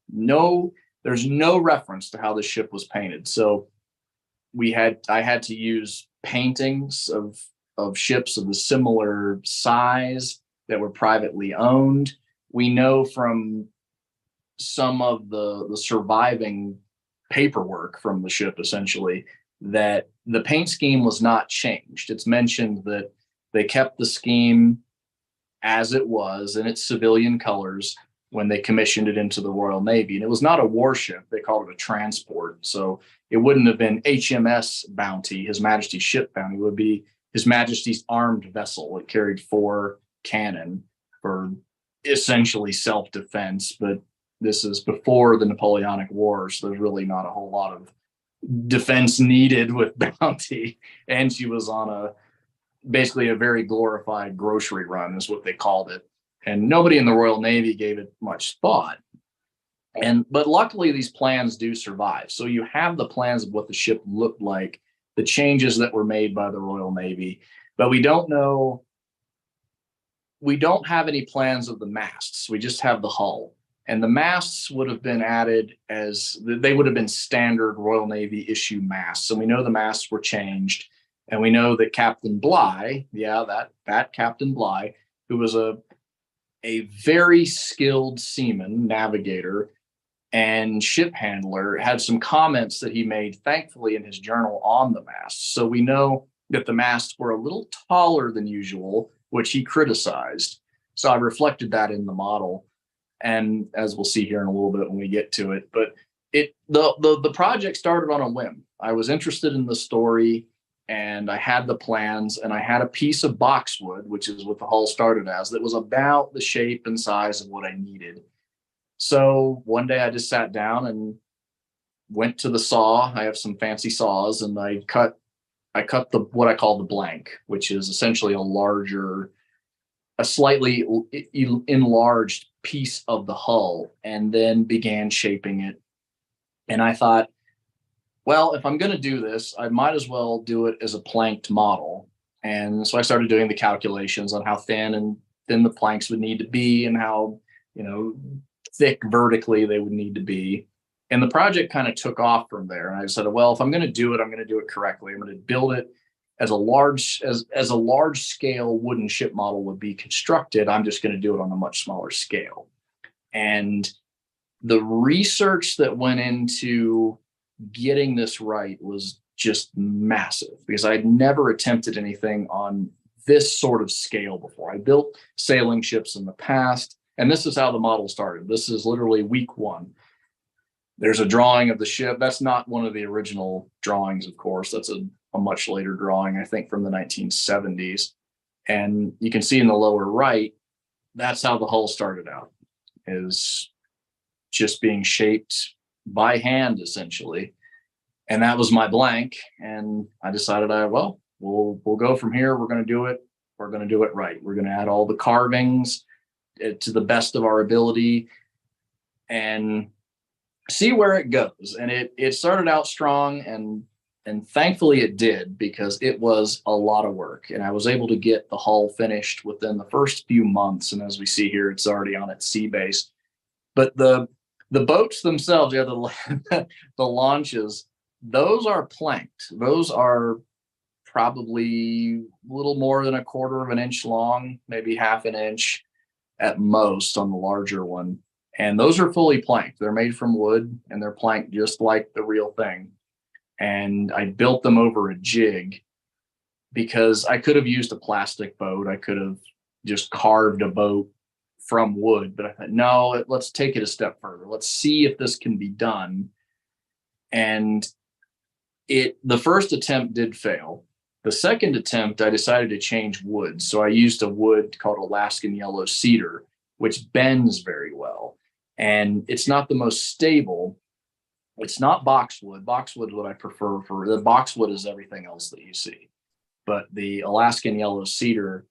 There's no reference to how the ship was painted. So I had to use paintings of ships of a similar size that were privately owned. We know from some of the surviving paperwork from the ship, essentially, that the paint scheme was not changed. It's mentioned that they kept the scheme as it was in its civilian colors when they commissioned it into the Royal Navy. And it was not a warship. They called it a transport. So it wouldn't have been HMS Bounty, His Majesty's Ship Bounty. It would be His Majesty's armed vessel. It carried 4 cannon for essentially self-defense. But this is before the Napoleonic Wars. So there's really not a whole lot of defense needed with Bounty. And she was on basically a very glorified grocery run is what they called it. And nobody in the Royal Navy gave it much thought. But luckily these plans do survive. So you have the plans of what the ship looked like, the changes that were made by the Royal Navy, but we don't have any plans of the masts. We just have the hull. And the masts would have been added they would have been standard Royal Navy issue masts. And we know the masts were changed. And we know that Captain Bligh, that Captain Bligh, who was a very skilled seaman, navigator, and ship handler, had some comments that he made, thankfully, in his journal on the masts. So we know that the masts were a little taller than usual, which he criticized. So I reflected that in the model. And as we'll see here in a little bit when we get to it, but the project started on a whim. I was interested in the story, and I had the plans, and I had a piece of boxwood, which is what the hull started as, that was about the shape and size of what I needed. So one day I just sat down and went to the saw. I have some fancy saws, and I cut what I call the blank, which is essentially a slightly enlarged piece of the hull, and then began shaping it. And I thought, well, if I'm going to do this, I might as well do it as a planked model. And so I started doing the calculations on how thin the planks would need to be, and how, thick vertically they would need to be. And the project kind of took off from there. And I said, well, if I'm going to do it, I'm going to do it correctly. I'm going to build it as a large scale wooden ship model would be constructed, I'm just going to do it on a much smaller scale. And the research that went into getting this right was just massive, because I'd never attempted anything on this sort of scale before. I built sailing ships in the past, and this is how the model started. This is literally week one. There's a drawing of the ship. That's not one of the original drawings, of course. That's a much later drawing, I think from the 1970s. And you can see in the lower right, that's how the hull started out, is just being shaped by hand, essentially. And that was my blank. And I decided, we'll go from here. We're going to do it. We're going to do it right. We're going to add all the carvings to the best of our ability and see where it goes. And it started out strong, and thankfully it did, because it was a lot of work. And I was able to get the hull finished within the first few months. And as we see here, it's already on its sea base. But the boats themselves, the launches, those are planked. Those are probably a little more than 1/4 of an inch long, maybe 1/2 an inch at most on the larger one. And those are fully planked. They're made from wood, and they're planked just like the real thing. And I built them over a jig, because I could have used a plastic boat. I could have just carved a boat from wood, but I thought, no, let's take it a step further. Let's see if this can be done. And the first attempt did fail. The second attempt, I decided to change wood. So I used a wood called Alaskan yellow cedar, which bends very well. And it's not the most stable. It's not boxwood. Boxwood is what I prefer. The boxwood is everything else that you see. But the Alaskan yellow cedar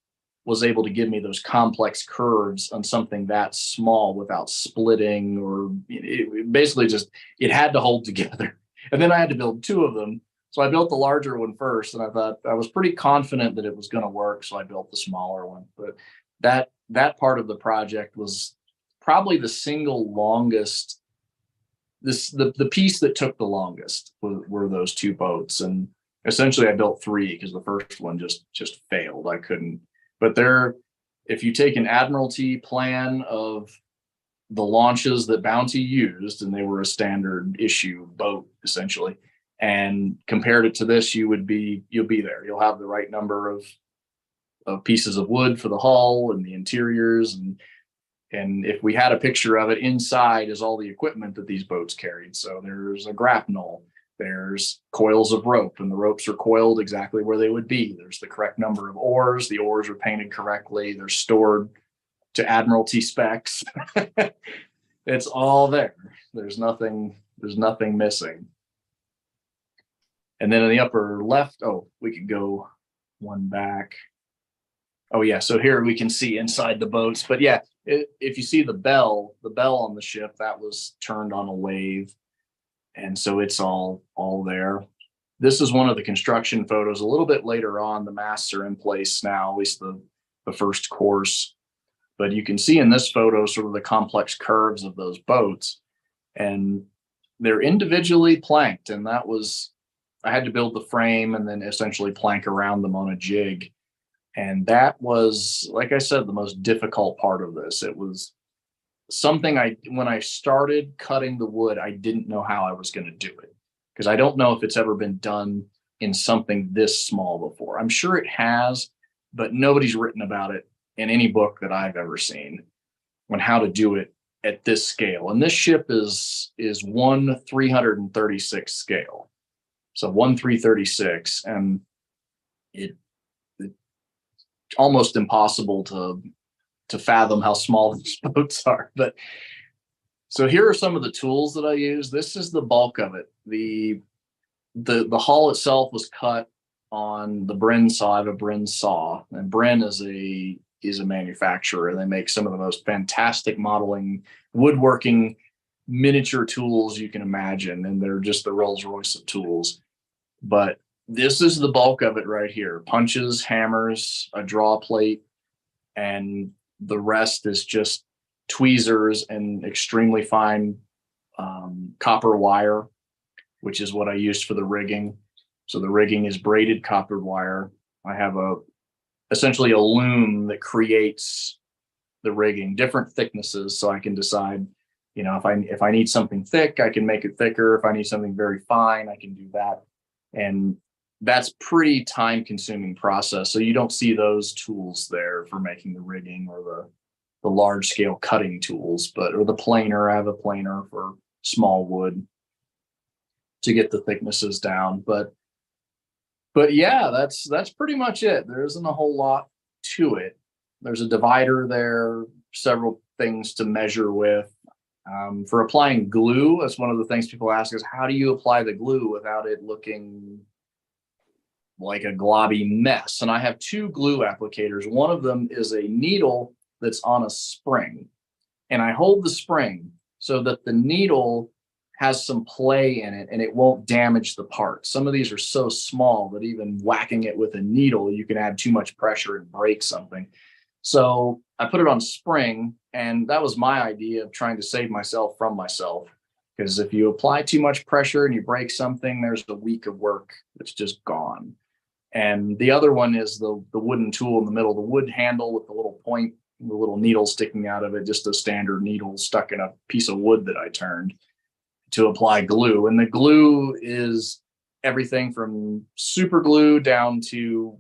was able to give me those complex curves on something that small without splitting, or it basically just, it had to hold together. And then I had to build 2 of them. So I built the larger one first, and I thought I was pretty confident that it was going to work. So I built the smaller one. But that part of the project was probably the single longest. The piece that took the longest were those 2 boats. And essentially I built 3, because the first one just failed. I couldn't. But if you take an Admiralty plan of the launches that Bounty used, and they were a standard issue boat essentially, and compared it to this, you'll be there. You'll have the right number of pieces of wood for the hull and the interiors, and if we had a picture of it, inside is all the equipment that these boats carried. So there's a grapnel, there's coils of rope, and the ropes are coiled exactly where they would be. There's the correct number of oars. The oars are painted correctly. They're stored to Admiralty specs. It's all there. There's nothing missing. And then in the upper left, we could go one back. Oh yeah, so here we can see inside the boats. But yeah, if you see the bell on the ship, that was turned on a lathe. And so it's all there. This is one of the construction photos. A little bit later on, the masts are in place now, at least the first course. But you can see in this photo sort of the complex curves of those boats. And they're individually planked. And I had to build the frame and then essentially plank around them on a jig. And that was, like I said, the most difficult part of this. It was something when I started cutting the wood, I didn't know how I was going to do it, because I don't know if it's ever been done in something this small before. I'm sure it has, but nobody's written about it in any book that I've ever seen on how to do it at this scale. And this ship is 1/336 scale. So 1/336, and it's almost impossible to fathom how small these boats are. But so here are some of the tools that I use. This is the bulk of it. The hull itself was cut on the Brin saw. I have a Brin saw, and Brin is a manufacturer. They make some of the most fantastic modeling, woodworking, miniature tools you can imagine, and they're just the Rolls Royce of tools. But this is the bulk of it right here: punches, hammers, a draw plate, and the rest is just tweezers and extremely fine copper wire, which is what I used for the rigging. So the rigging is braided copper wire. I have essentially a loom that creates the rigging, different thicknesses, so I can decide, if I need something thick, I can make it thicker. If I need something very fine, I can do that. And that's pretty time consuming process. So you don't see those tools there for making the rigging, or the large scale cutting tools, or the planer. I have a planer for small wood to get the thicknesses down. But yeah, that's pretty much it. There isn't a whole lot to it. There's a divider there, several things to measure with. For applying glue, that's one of the things people ask is, how do you apply the glue without it looking like a globby mess? And I have two glue applicators. One of them is a needle that's on a spring, and I hold the spring so that the needle has some play in it and it won't damage the part. Some of these are so small that even whacking it with a needle, you can add too much pressure and break something. So I put it on spring, and that was my idea of trying to save myself from myself. Because if you apply too much pressure and you break something, there's a week of work that's just gone. And the other one is the wooden tool in the middle, the wood handle with the little point, the little needle sticking out of it, just a standard needle stuck in a piece of wood that I turned to apply glue. And the glue is everything from super glue down to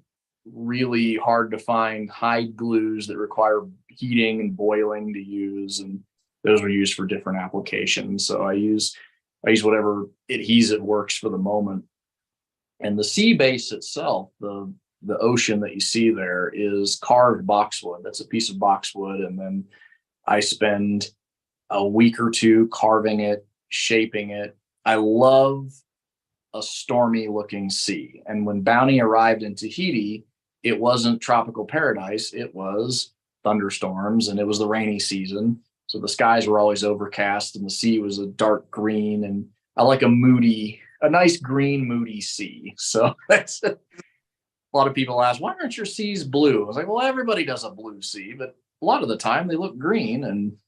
really hard to find hide glues that require heating and boiling to use. And those are used for different applications. So I use whatever adhesive works for the moment. And the sea base itself, the ocean that you see there, is carved boxwood. That's a piece of boxwood. And then I spend a week or two carving it, shaping it. I love a stormy looking sea. And when Bounty arrived in Tahiti, it wasn't tropical paradise. It was thunderstorms, and it was the rainy season. So the skies were always overcast and the sea was a dark green. And I like a nice green, moody sea. So that's a lot of people ask, why aren't your seas blue? I was like, well, everybody does a blue sea, but a lot of the time they look green. And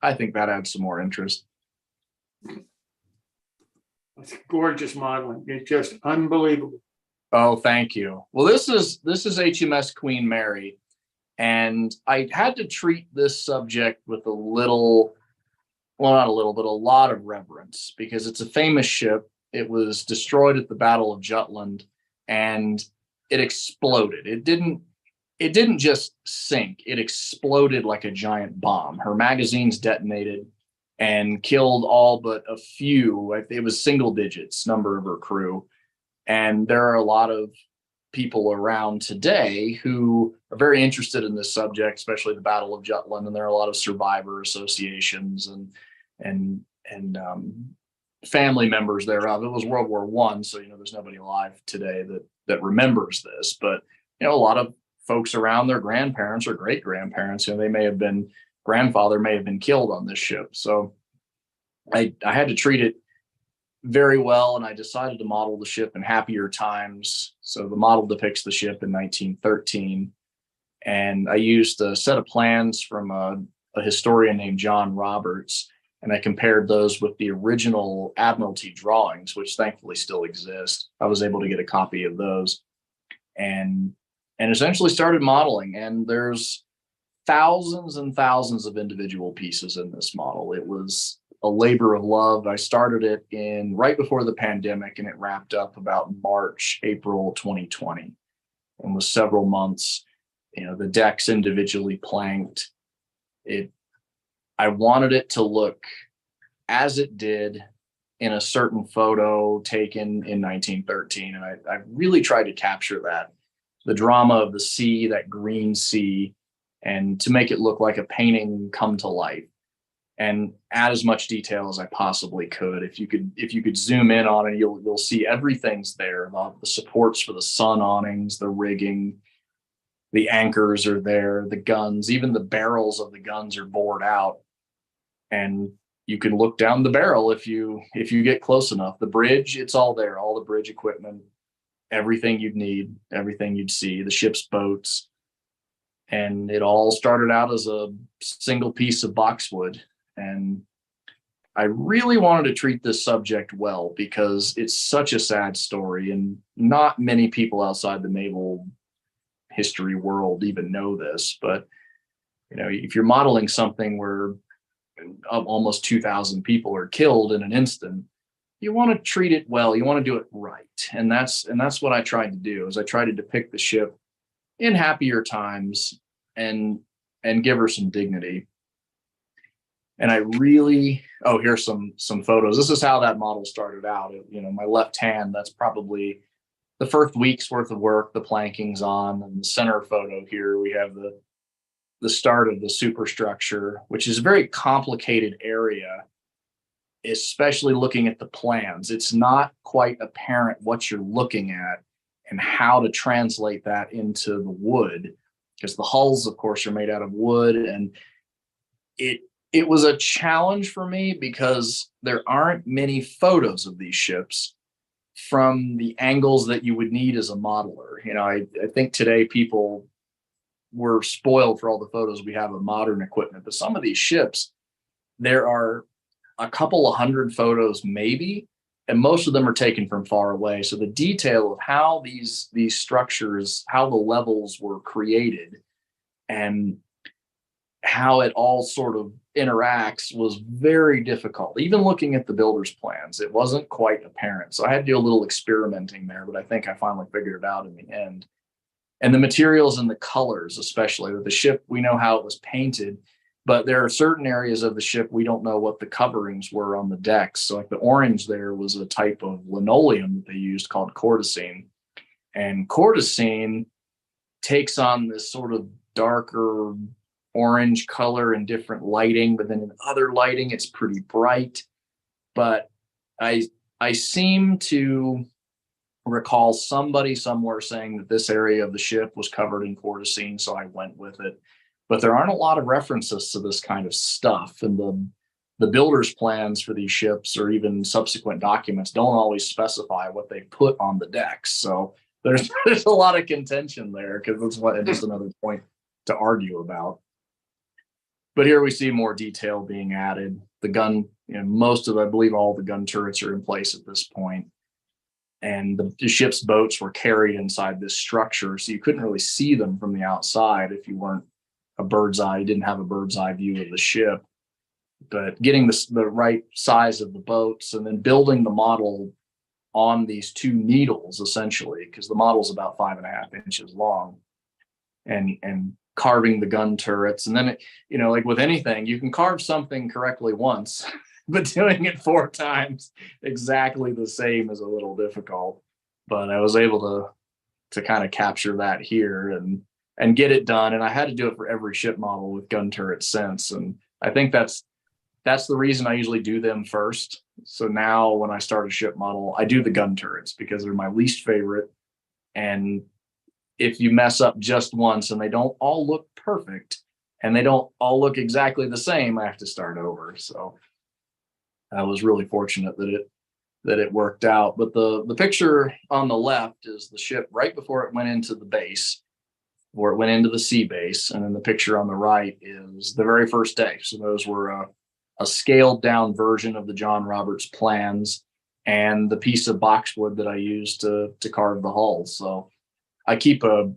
I think that adds some more interest. It's gorgeous modeling. It's just unbelievable. Oh, thank you. Well, this is HMS Queen Mary, and I had to treat this subject with a lot of reverence, because it's a famous ship. It was destroyed at the Battle of Jutland, and it exploded. It didn't just sink. It exploded like a giant bomb. Her magazines detonated and killed all but a few. It was single digits number of her crew. And there are a lot of people around today who are very interested in this subject, especially the Battle of Jutland. And there are a lot of survivor associations and family members thereof. It was World War I, so there's nobody alive today that remembers this. But a lot of folks around, their grandparents or great grandparents, they may have been, grandfather may have been killed on this ship. So I had to treat it very well, and I decided to model the ship in happier times. So the model depicts the ship in 1913, and I used a set of plans from a historian named John Roberts, and I compared those with the original Admiralty drawings, which thankfully still exist. I was able to get a copy of those, and essentially started modeling. And there's thousands and thousands of individual pieces in this model. It was a labor of love. I started it right before the pandemic, and it wrapped up about April 2020, and was several months. The decks individually planked. I wanted it to look as it did in a certain photo taken in 1913, and I really tried to capture that, the drama of the sea, that green sea, and to make it look like a painting come to life, and add as much detail as I possibly could. If you could zoom in on it, you'll see everything's there. The supports for the sun awnings, the rigging, the anchors are there, the guns, even the barrels of the guns are bored out. And you can look down the barrel if you get close enough. The bridge, it's all there, all the bridge equipment, everything you'd need, everything you'd see, the ship's boats. And it all started out as a single piece of boxwood. And I really wanted to treat this subject well because it's such a sad story, and not many people outside the naval history world even know this. But if you're modeling something where almost 2,000 people are killed in an instant, you want to treat it well. You want to do it right, and that's what I tried to do. Is I tried to depict the ship in happier times and give her some dignity. And I really, here's some photos. This is how that model started out. My left hand, that's probably the first week's worth of work. The planking's on, and the center photo here, we have the start of the superstructure, which is a very complicated area, especially looking at the plans. It's not quite apparent what you're looking at and how to translate that into the wood, because the hulls, of course, are made out of wood. And it was a challenge for me because there aren't many photos of these ships from the angles that you would need as a modeler. I think today people were spoiled for all the photos we have of modern equipment, but some of these ships, there are a couple of hundred photos maybe, and most of them are taken from far away. So the detail of how these structures, how the levels were created and how it all sort of interacts was very difficult. Even looking at the builder's plans, it wasn't quite apparent. So I had to do a little experimenting there, but I think I finally figured it out in the end. And the materials and the colors, especially with the ship, we know how it was painted, but there are certain areas of the ship we don't know what the coverings were on the decks. So like the orange there was a type of linoleum that they used called corticine. And corticine takes on this sort of darker orange color in different lighting, but then in other lighting it's pretty bright. But I seem to recall somebody somewhere saying that this area of the ship was covered in corticine, so I went with it. But there aren't a lot of references to this kind of stuff, and the builder's plans for these ships or even subsequent documents don't always specify what they put on the decks. So there's a lot of contention there, because that's just another point to argue about. But here we see more detail being added. The gun, most of, I believe all the gun turrets are in place at this point. And the ship's boats were carried inside this structure, so you couldn't really see them from the outside if you weren't you didn't have a bird's eye view of the ship. But getting the right size of the boats and then building the model on these two needles, essentially, because the model's about 5.5 inches long, and carving the gun turrets. And then, like with anything, you can carve something correctly once, but doing it 4 times exactly the same is a little difficult. But I was able to kind of capture that here and get it done. And I had to do it for every ship model with gun turrets since. And I think that's the reason I usually do them first. So now when I start a ship model, I do the gun turrets because they're my least favorite. And if you mess up just once and they don't all look perfect and they don't all look exactly the same, I have to start over. So I was really fortunate that it worked out. But the picture on the left is the ship right before it went into the base, or it went into the sea base. And then the picture on the right is the very first day. So those were a scaled down version of the John Roberts plans and the piece of boxwood that I used to carve the hull. So I keep a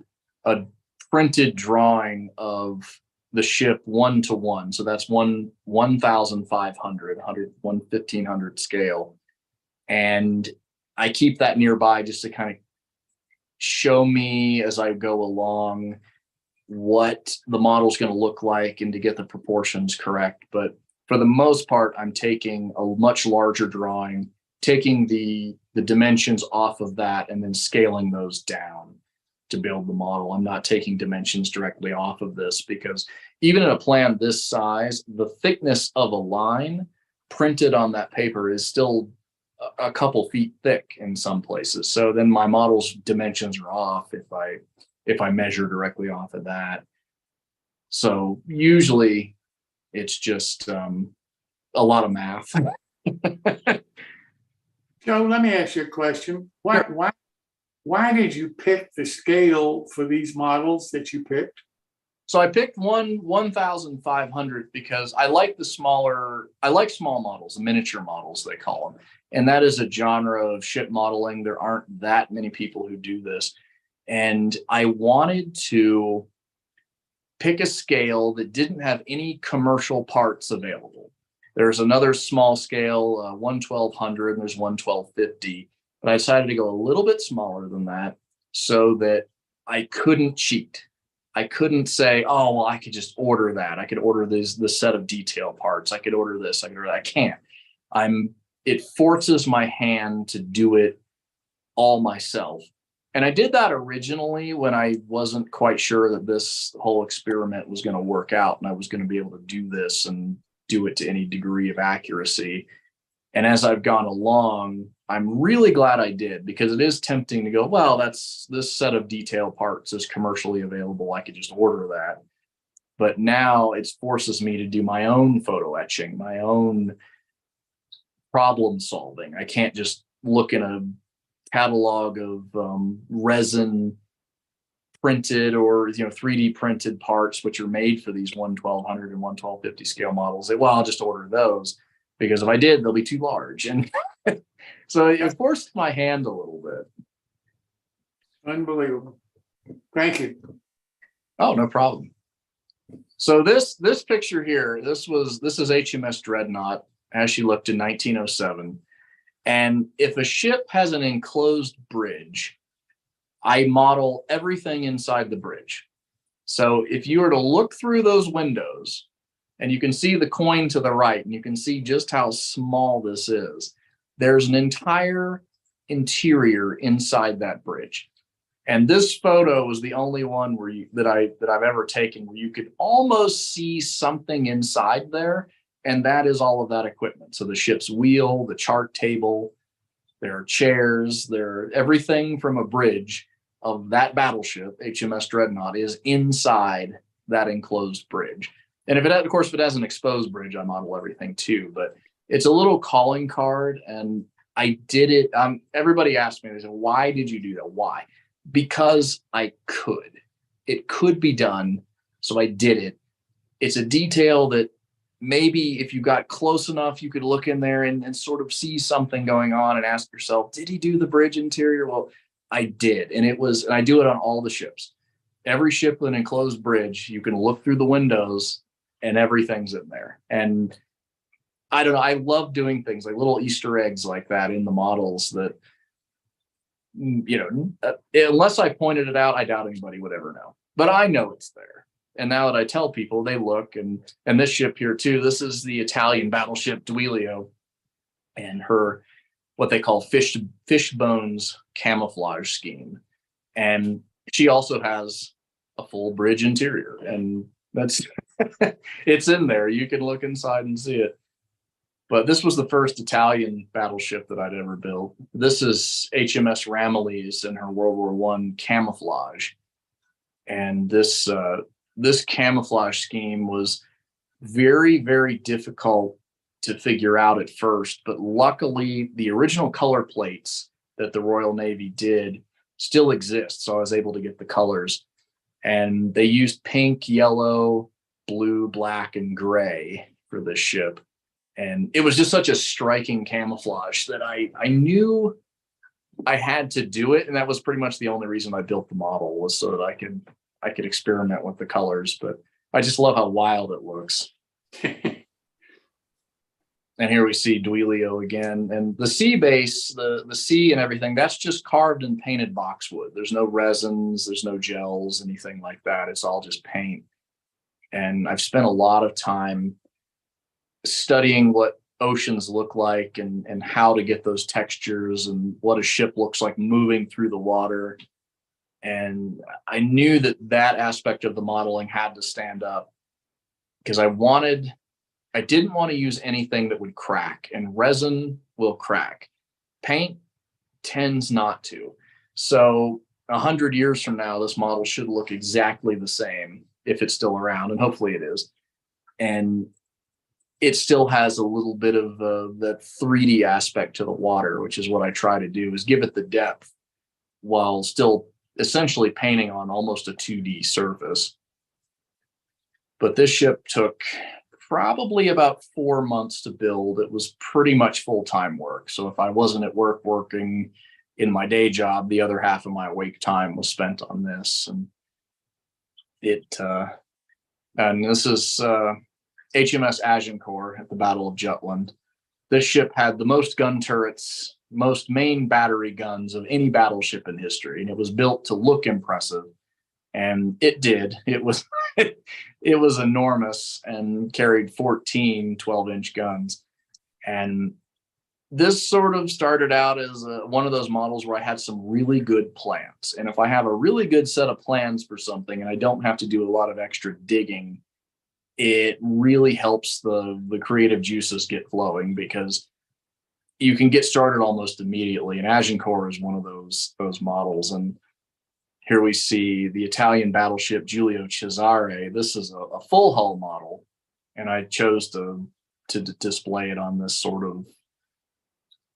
printed drawing of the ship 1:1. So that's 1,500, 1,500 scale. And I keep that nearby just to kind of show me as I go along what the model's going to look like and to get the proportions correct. But for the most part, I'm taking a much larger drawing, taking the dimensions off of that and then scaling those down to build the model. I'm not taking dimensions directly off of this, because even in a plan this size, the thickness of a line printed on that paper is still a couple feet thick in some places. So then my model's dimensions are off if I measure directly off of that. So usually it's just a lot of math. Joe, let me ask you a question. Why did you pick the scale for these models that you picked? So I picked 1,500 because I like small models, the miniature models, they call them. And that is a genre of ship modeling. There aren't that many people who do this. And I wanted to pick a scale that didn't have any commercial parts available. There's another small scale, 1/1200, and there's 1/1250. But I decided to go a little bit smaller than that so that I couldn't cheat. I couldn't say, oh, well, I could just order that. I could order this set of detail parts. I could order this. I could order that. I can't. It forces my hand to do it all myself. And I did that originally when I wasn't quite sure that this whole experiment was going to work out and I was going to be able to do this and do it to any degree of accuracy. And as I've gone along, I'm really glad I did, because it is tempting to go, well, this set of detail parts is commercially available. I could just order that. But now it forces me to do my own photo etching, my own problem solving. I can't just look in a catalog of resin printed or 3D printed parts, which are made for these 1/1200 and 1/1250 scale models. Well, I'll just order those, because if I did, they'll be too large. And so it forced my hand a little bit. Unbelievable. Thank you. Oh, no problem. So this picture here, this is HMS Dreadnought as she looked in 1907. And if a ship has an enclosed bridge, I model everything inside the bridge. So if you were to look through those windows, and you can see the coin to the right, and you can see just how small this is, there's an entire interior inside that bridge. And this photo is the only one that I've ever taken where you could almost see something inside there. And that is all of that equipment. So the ship's wheel, the chart table, there are chairs, everything from a bridge of that battleship, HMS Dreadnought, is inside that enclosed bridge. And if it has an exposed bridge, I model everything too. But it's a little calling card, and I did it. Everybody asked me, they said, why did you do that? Why? Because I could. It could be done, so I did it. It's a detail that maybe if you got close enough, you could look in there and sort of see something going on and ask yourself, did he do the bridge interior? Well, I did. And I do it on all the ships. Every ship with an enclosed bridge, you can look through the windows and everything's in there. And I don't know, I love doing things like little Easter eggs like that in the models that, unless I pointed it out, I doubt anybody would ever know. But I know it's there. And now that I tell people, they look. And this ship here too, this is the Italian battleship Duilio, and her, what they call fish bones camouflage scheme. And she also has a full bridge interior, and that's it's in there. You can look inside and see it. But this was the first Italian battleship that I'd ever built. This is HMS Ramillies in her World War I camouflage. And this camouflage scheme was very, very difficult to figure out at first. But luckily, the original color plates that the Royal Navy did still exist. So I was able to get the colors. And they used pink, yellow, blue, black, and gray for this ship. And it was just such a striking camouflage that I knew I had to do it. And that was pretty much the only reason I built the model, was so that I could experiment with the colors. But I just love how wild it looks. And here we see Duilio again. And the sea base, the sea and everything, that's just carved and painted boxwood. There's no resins, there's no gels, anything like that. It's all just paint. And I've spent a lot of time studying what oceans look like and how to get those textures and what a ship looks like moving through the water. And I knew that aspect of the modeling had to stand up, because I didn't want to use anything that would crack, and resin will crack. Paint tends not to. So 100 years from now, this model should look exactly the same if it's still around, and hopefully it is. And it still has a little bit of that 3D aspect to the water, which is what I try to do, is give it the depth while still essentially painting on almost a 2D surface. But this ship took probably about 4 months to build. It was pretty much full-time work. So if I wasn't at work working in my day job, the other half of my awake time was spent on this. And this is HMS Agincourt at the Battle of Jutland. This ship had the most gun turrets, most main battery guns of any battleship in history, and it was built to look impressive. And it did. It was it was enormous and carried 14 12-inch guns. And this sort of started out as one of those models where I had some really good plans. And if I have a really good set of plans for something and I don't have to do a lot of extra digging, it really helps the creative juices get flowing, because you can get started almost immediately. And Agincourt is one of those models. And here we see the Italian battleship Giulio Cesare. This is a full hull model, and I chose to display it on this sort of,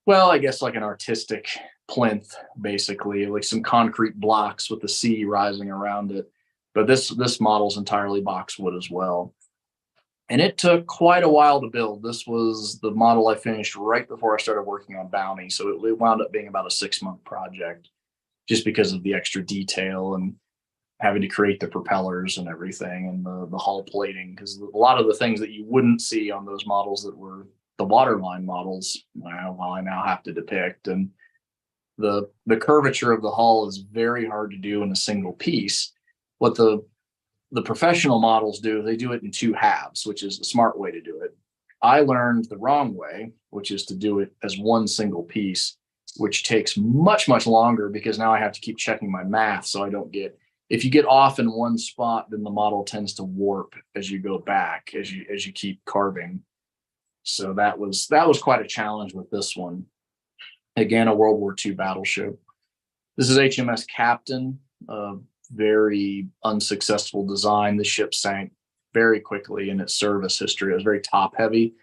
well, I guess like an artistic plinth, basically, like some concrete blocks with the sea rising around it. But this model is entirely boxwood as well. And it took quite a while to build. This was the model I finished right before I started working on Bounty. So it wound up being about a 6-month project, just because of the extra detail and having to create the propellers and everything, and the hull plating, because a lot of the things that you wouldn't see on those models that were the waterline models, well, I now have to depict. And the curvature of the hull is very hard to do in a single piece. What the professional models do, they do it in 2 halves, which is the smart way to do it. I learned the wrong way, which is to do it as one single piece, which takes much, much longer, because now I have to keep checking my math. So I don't get, if you get off in one spot, then the model tends to warp as you go back, as you keep carving. So that was quite a challenge with this one. Again, a World War II battleship. This is HMS Captain, a very unsuccessful design. The ship sank very quickly in its service history. It was very top heavy.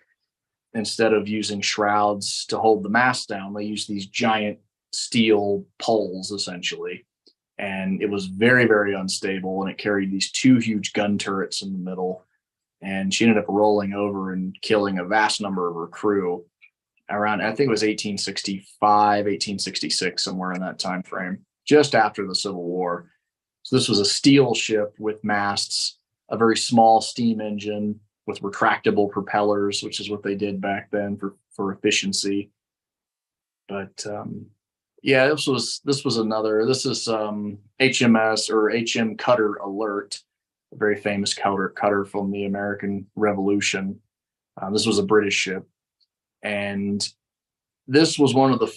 Instead of using shrouds to hold the mast down, they used these giant steel poles, essentially. And it was very, very unstable. And it carried these 2 huge gun turrets in the middle. And she ended up rolling over and killing a vast number of her crew around, I think it was 1865, 1866, somewhere in that time frame, just after the Civil War. So this was a steel ship with masts, a very small steam engine with retractable propellers, which is what they did back then for efficiency. But yeah, this is HMS or HM Cutter Alert, a very famous cutter from the American Revolution. This was a British ship, and this was one of the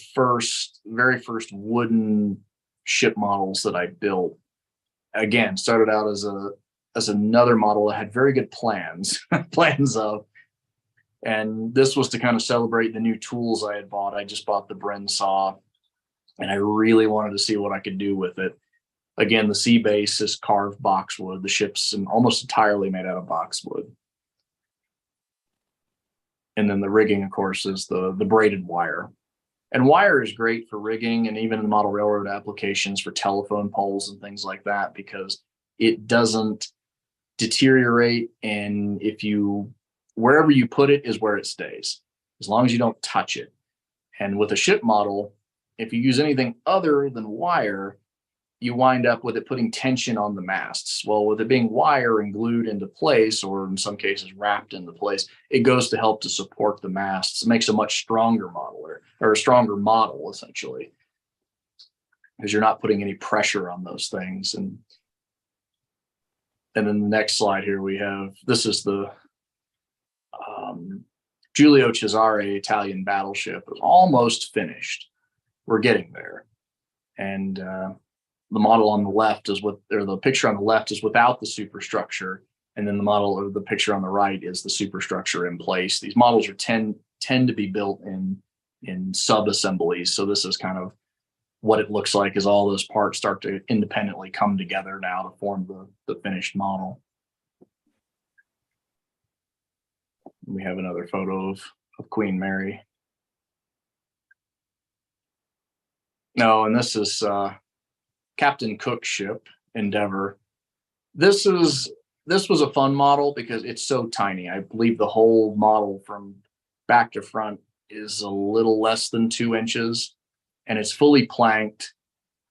very first wooden ship models that I built. Again, started out as another model that had very good plans of, and this was to kind of celebrate the new tools I had bought. I just bought the Bren saw, and I really wanted to see what I could do with it. Again, the sea base is carved boxwood. The ship's almost entirely made out of boxwood. And then the rigging, of course, is the braided wire. And wire is great for rigging and even in the model railroad applications for telephone poles and things like that, because it doesn't deteriorate. And wherever you put it is where it stays, as long as you don't touch it. And with a ship model, if you use anything other than wire, you wind up with it putting tension on the masts. Well, with it being wire and glued into place, or in some cases wrapped into place, it goes to help to support the masts. It makes a much stronger model, or a stronger model, essentially, because you're not putting any pressure on those things. And then the next slide here this is the Giulio Cesare Italian battleship. It was almost finished. We're getting there. And the model on the left the picture on the left is without the superstructure, and then the picture on the right is the superstructure in place. These models tend to be built in sub-assemblies, so this is kind of what it looks like as all those parts start to independently come together now to form the finished model. We have another photo of Queen Mary. No, and this is Captain Cook's ship, Endeavour. This is this was a fun model because it's so tiny. I believe the whole model from back to front is a little less than 2 inches, and it's fully planked.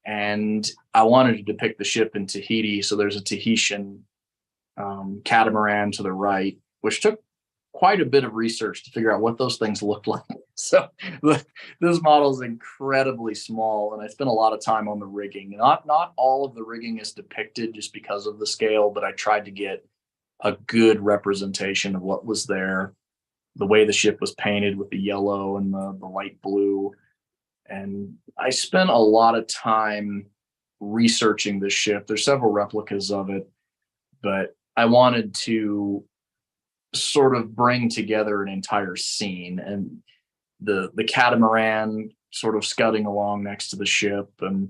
And I wanted to depict the ship in Tahiti, so there's a Tahitian catamaran to the right, which took quite a bit of research to figure out what those things look like. So this model is incredibly small, and I spent a lot of time on the rigging. Not all of the rigging is depicted just because of the scale, but I tried to get a good representation of what was there, the way the ship was painted with the yellow and the light blue. And I spent a lot of time researching this ship. There's several replicas of it, but I wanted to sort of bring together an entire scene, and the catamaran sort of scudding along next to the ship, and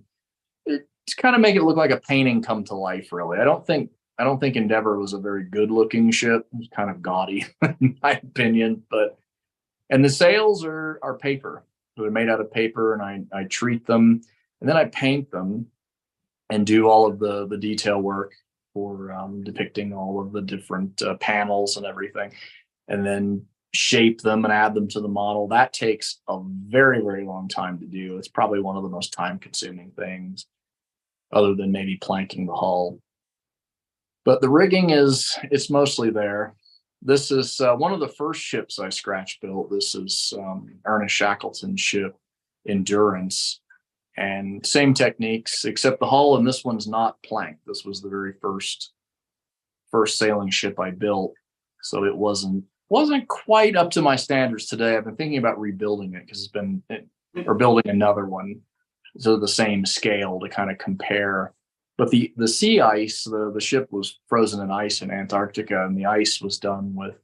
it to kind of make it look like a painting come to life. Really, I don't think Endeavor was a very good looking ship. It was kind of gaudy in my opinion, and the sails are paper. They're made out of paper, and I treat them, and then I paint them and do all of the detail work for depicting all of the different panels and everything, and then shape them and add them to the model. That takes a very, very long time to do. It's probably one of the most time consuming things, other than maybe planking the hull. But the rigging it's mostly there. This is one of the first ships I scratch built. This is Ernest Shackleton's ship, Endurance. And same techniques, except the hull in this one's not planked. This was the very first sailing ship I built, so it wasn't quite up to my standards today. I've been thinking about rebuilding it because or building another one to the same scale to kind of compare. But the sea ice, the ship was frozen in ice in Antarctica, and the ice was done with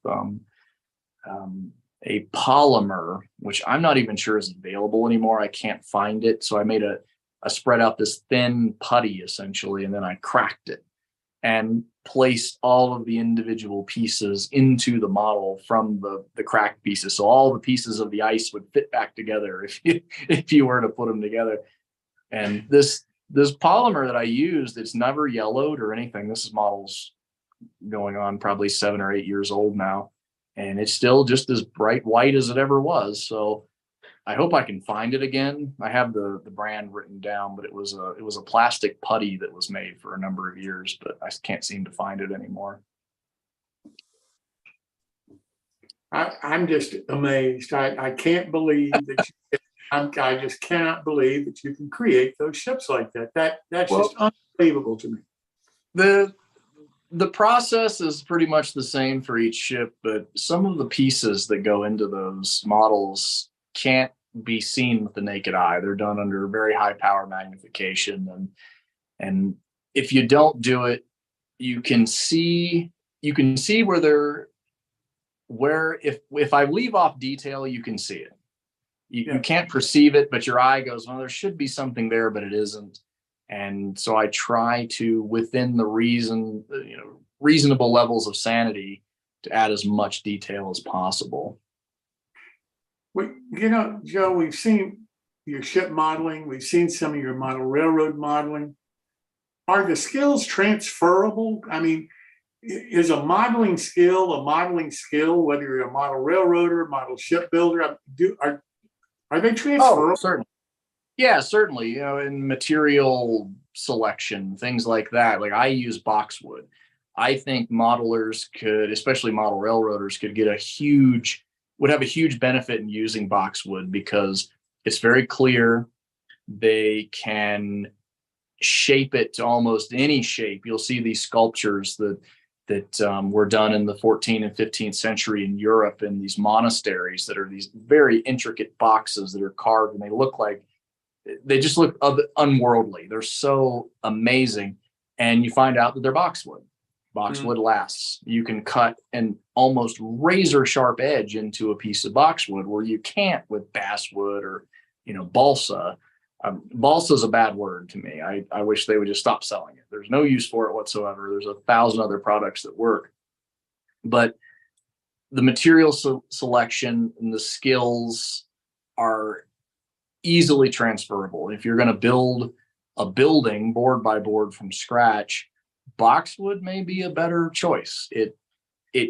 a polymer, which I'm not even sure is available anymore. I can't find it. So I made a spread out this thin putty essentially, and then I cracked it and placed all of the individual pieces into the model from the cracked pieces. So all the pieces of the ice would fit back together if you were to put them together. And this polymer that I used, it's never yellowed or anything. This model's going on probably 7 or 8 years old now, and it's still just as bright white as it ever was. So I hope I can find it again. I have the brand written down, but it was a plastic putty that was made for a number of years, but I can't seem to find it anymore. I'm just amazed. I can't believe that I just cannot believe that you can create those ships like that. That's just unbelievable to me. The process is pretty much the same for each ship, but some of the pieces that go into those models can't be seen with the naked eye. They're done under very high power magnification, and if you don't do it, you can see where if I leave off detail, you can see it. You can't perceive it, but your eye goes, well, there should be something there, but it isn't. And so I try to, within the reasonable levels of sanity, to add as much detail as possible. Joe, we've seen your ship modeling. We've seen some of your model railroad modeling. Are the skills transferable? I mean, is a modeling skill, whether you're a model railroader, model shipbuilder? Are they transferable? Oh, certainly. Yeah, certainly. In material selection, things like that. Like I use boxwood. I think modelers could, especially model railroaders, could would have a huge benefit in using boxwood because it's very clear. They can shape it to almost any shape. You'll see these sculptures that were done in the 14th and 15th century in Europe in these monasteries that are these very intricate boxes that are carved, and they just look unworldly. They're so amazing. And you find out that they're boxwood. Boxwood lasts. You can cut an almost razor sharp edge into a piece of boxwood where you can't with basswood or, balsa. Balsa is a bad word to me. I wish they would just stop selling it. There's no use for it whatsoever. There's 1,000 other products that work. But the material selection and the skills are easily transferable. If you're going to build a building board by board from scratch, boxwood may be a better choice. It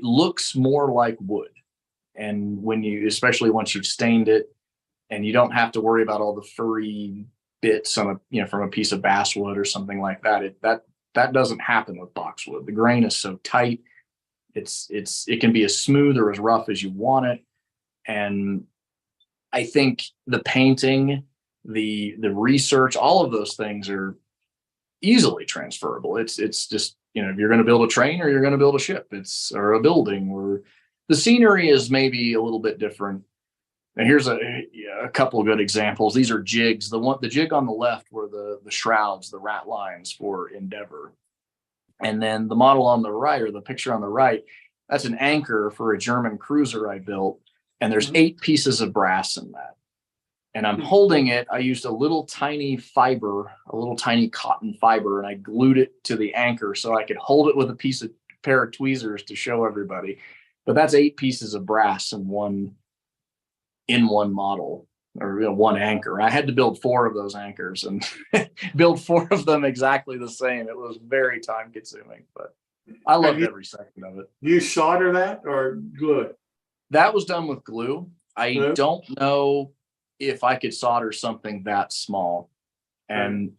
looks more like wood. And when you, especially once you've stained it, and you don't have to worry about all the furry bits on from a piece of basswood or something like that. That doesn't happen with boxwood. The grain is so tight. It can be as smooth or as rough as you want it. And I think the painting, the research, all of those things are easily transferable. It's just, if you're going to build a train or you're going to build a ship, or a building, or the scenery is maybe a little bit different. And here's a couple of good examples. These are jigs. The jig on the left were the shrouds, the rat lines for Endeavor. And then the model on the right, or the picture on the right, that's an anchor for a German cruiser I built. And there's 8 pieces of brass in that. And I'm holding it. I used a little tiny fiber, a little tiny cotton fiber, and I glued it to the anchor so I could hold it with a pair of tweezers to show everybody. But that's 8 pieces of brass in one model, or one anchor. I had to build 4 of those anchors and build 4 of them exactly the same. It was very time consuming, but I loved every second of it. You solder that or glue it? That was done with glue. I don't know if I could solder something that small, and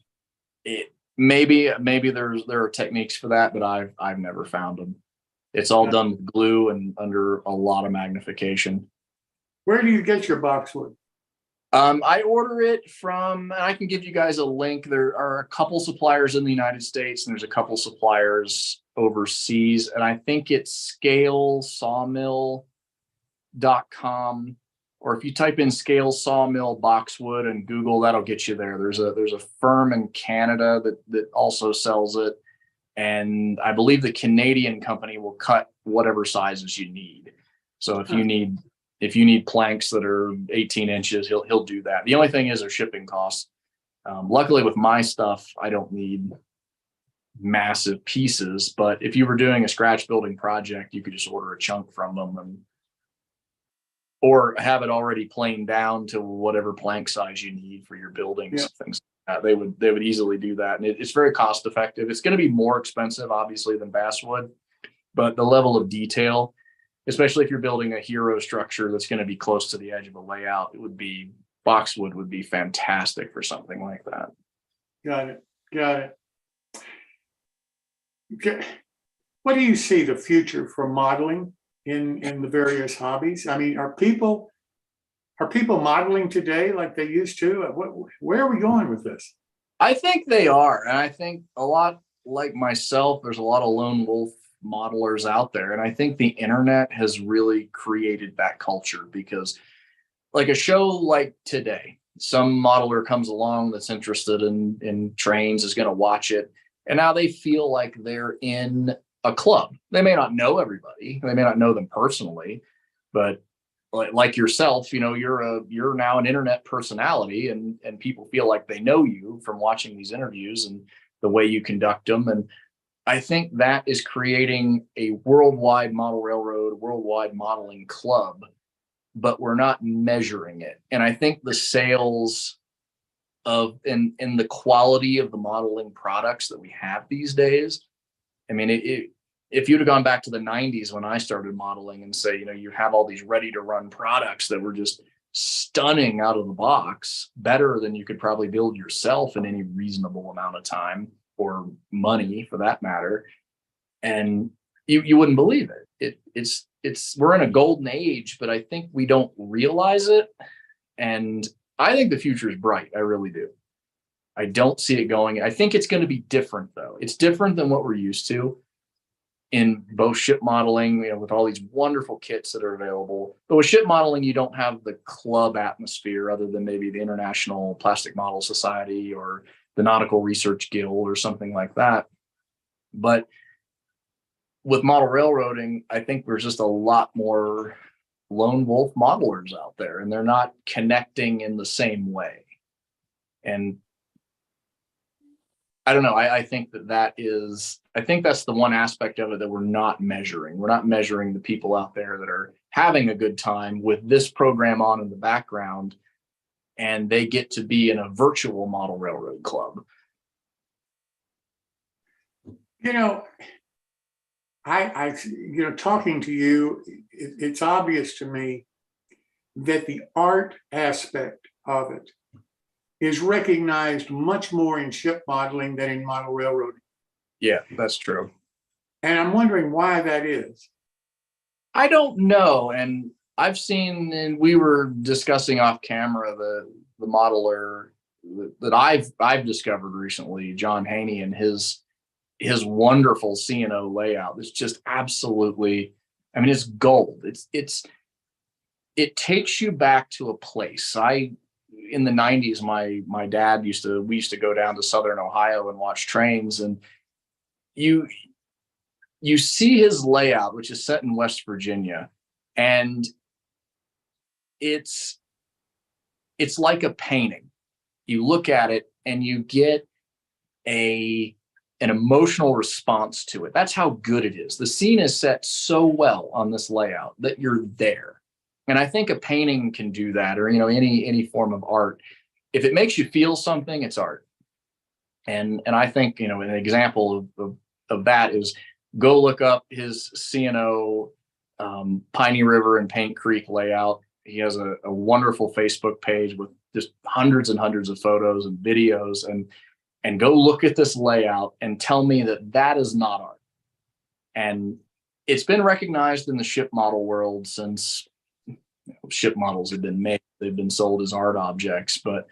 it maybe there are techniques for that, but I've never found them. It's all done with glue and under a lot of magnification. Where do you get your boxwood? I order it from, and I can give you guys a link. There are a couple suppliers in the United States, and there's a couple suppliers overseas. And I think it's scalesawmill.com, or if you type in Scale Sawmill Boxwood and Google, that'll get you there. There's a firm in Canada that also sells it. And I believe the Canadian company will cut whatever sizes you need. So if you need planks that are 18 inches, he'll do that. The only thing is their shipping costs. Luckily with my stuff, I don't need massive pieces, but if you were doing a scratch building project, you could just order a chunk from them or have it already planed down to whatever plank size you need for your buildings, things like that. They would easily do that. And it's very cost effective. It's going to be more expensive, obviously, than basswood, but the level of detail, especially if you're building a hero structure that's going to be close to the edge of a layout, boxwood would be fantastic for something like that. Got it. Okay. What do you see the future for modeling in the various hobbies? I mean, are people modeling today like they used to? Where are we going with this? I think they are. And I think a lot like myself, there's a lot of lone wolf modelers out there. And I think the internet has really created that culture, because like a show like today, some modeler comes along that's interested in trains, is going to watch it. And now they feel like they're in a club. They may not know everybody. They may not know them personally, but like yourself, you're now an internet personality, and people feel like they know you from watching these interviews and the way you conduct them. And I think that is creating a worldwide model railroad, worldwide modeling club, but we're not measuring it. And I think the sales of and the quality of the modeling products that we have these days, I mean, if you'd have gone back to the 90s when I started modeling and say, you have all these ready to run products that were just stunning out of the box, better than you could probably build yourself in any reasonable amount of time, or money for that matter, and you wouldn't believe it. We're in a golden age, but I think we don't realize it. And I think the future is bright. I really do. I don't see it going. I think it's going to be different, though. It's different than what we're used to in both ship modeling, with all these wonderful kits that are available. But with ship modeling, you don't have the club atmosphere, other than maybe the International Plastic Model Society or the Nautical Research Guild or something like that. But with model railroading, I think there's just a lot more lone wolf modelers out there, and they're not connecting in the same way. And I don't know. I think I think that's the one aspect of it that we're not measuring. We're not measuring the people out there that are having a good time with this program on in the background, and they get to be in a virtual model railroad club. You know, talking to you, it's obvious to me that the art aspect of it is recognized much more in ship modeling than in model railroading. Yeah, that's true. And I'm wondering why that is. I don't know. And I've seen, and we were discussing off camera, the modeler that I've discovered recently, John Haney, and his wonderful C&O layout. It's just absolutely, I mean, it's gold. It takes you back to a place. In the 90s, my dad we used to go down to Southern Ohio and watch trains, and you see his layout, which is set in West Virginia, and it's like a painting. You look at it and you get an emotional response to it. That's how good it is. The scene is set so well on this layout that you're there. And I think a painting can do that, or any form of art. If it makes you feel something, it's art. And I think an example of that is, go look up his C&O Piney River and Paint Creek layout. He has a wonderful Facebook page with just hundreds and hundreds of photos and videos, and go look at this layout and tell me that is not art. And it's been recognized in the ship model world since ship models have been made. They've been sold as art objects. But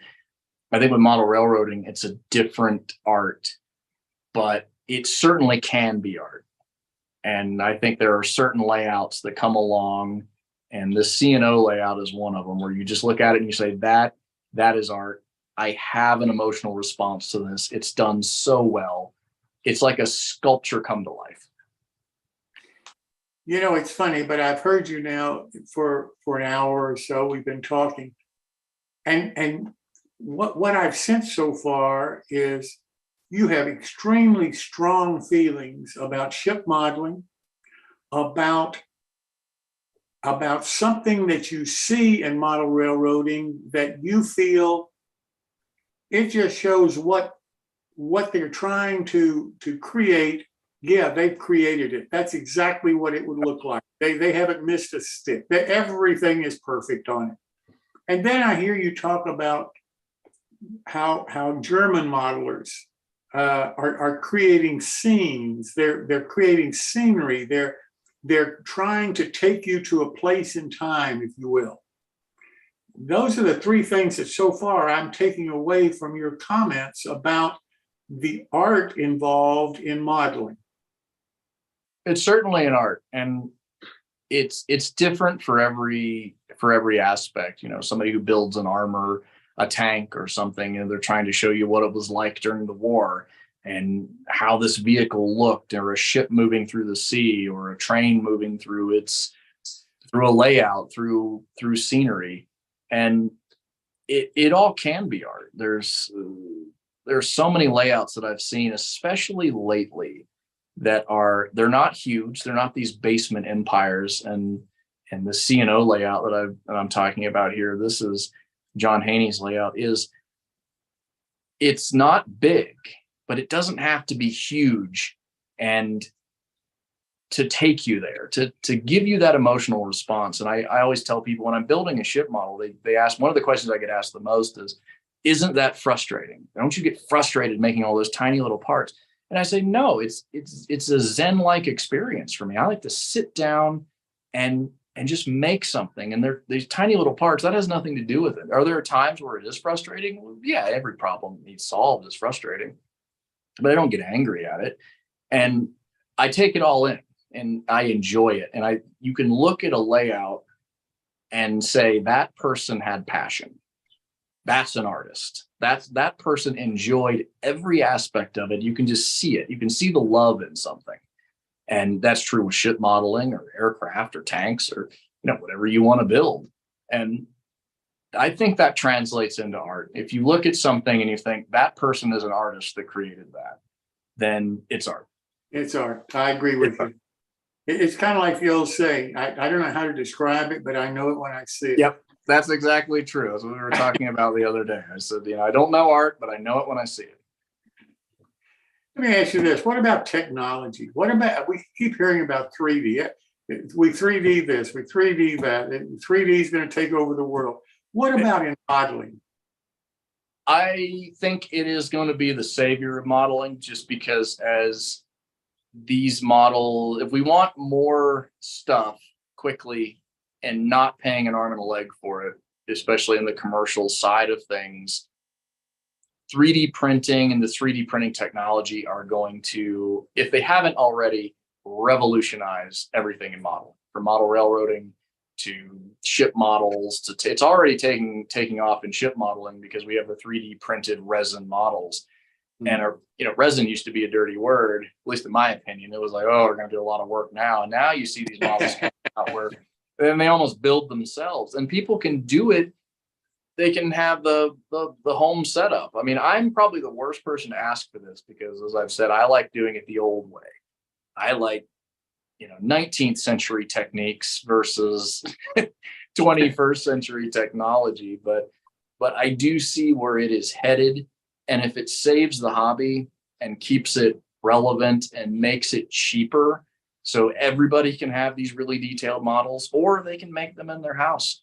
I think with model railroading, it's a different art, but it certainly can be art. And I think there are certain layouts that come along, and the C&O layout is one of them, where you just look at it and you say, that is art. I have an emotional response to this. It's done so well. It's like a sculpture come to life. It's funny, but I've heard you now for an hour or so. We've been talking, and what I've sensed so far is you have extremely strong feelings about ship modeling, about something that you see in model railroading that you feel it just shows what they're trying to create. Yeah, they've created it. That's exactly what it would look like. They haven't missed a stick. Everything is perfect on it. And then I hear you talk about how German modelers are creating scenes. They're creating scenery. They're trying to take you to a place in time, if you will. Those are the three things that so far I'm taking away from your comments about the art involved in modeling. It's certainly an art, and it's different for every aspect. Somebody who builds an armor, a tank or something, and they're trying to show you what it was like during the war and how this vehicle looked, or a ship moving through the sea, or a train moving through a layout, through scenery. And it all can be art. There's so many layouts that I've seen, especially lately, they're not huge. They're not these basement empires. And the C&O layout that I'm talking about here, this is John Haney's layout, it's not big, but it doesn't have to be huge and to take you there, to give you that emotional response. And I always tell people, when I'm building a ship model, they ask, one of the questions I get asked the most is, isn't that frustrating? Don't you get frustrated making all those tiny little parts? And I say, no, it's a Zen-like experience for me. I like to sit down and just make something. And these tiny little parts, that has nothing to do with it. Are there times where it is frustrating? Well, yeah, every problem needs solved is frustrating, but I don't get angry at it. And I take it all in and I enjoy it. And you can look at a layout and say, that person had passion. That's an artist. That person enjoyed every aspect of it. You can just see it. You can see the love in something. And that's true with ship modeling or aircraft or tanks or whatever you want to build. And I think that translates into art. If you look at something and you think that person is an artist that created that, then it's art. It's art. I agree with you. It's kind of like the old saying, I don't know how to describe it, but I know it when I see it. Yep. That's exactly true. That's what we were talking about the other day. I said, I don't know art, but I know it when I see it. Let me ask you this. What about technology? What about, we keep hearing about 3D. We 3D this, we 3D that, and 3D is going to take over the world. What about in modeling? I think it is going to be the savior of modeling, just because as these if we want more stuff quickly and not paying an arm and a leg for it, especially in the commercial side of things, 3D printing and the 3D printing technology are going to, if they haven't already, revolutionize everything in modeling, from model railroading to ship models to it's already taking off in ship modeling, because we have the 3D printed resin models. And resin used to be a dirty word, at least in my opinion. It was like, oh, we're going to do a lot of work now. And now you see these models come out where then they almost build themselves, and people can do it. They can have the home setup. I mean, I'm probably the worst person to ask for this, because, as I've said, I like doing it the old way. I like, 19th century techniques versus 21st century technology. But I do see where it is headed. And if it saves the hobby and keeps it relevant and makes it cheaper, so everybody can have these really detailed models, or they can make them in their house.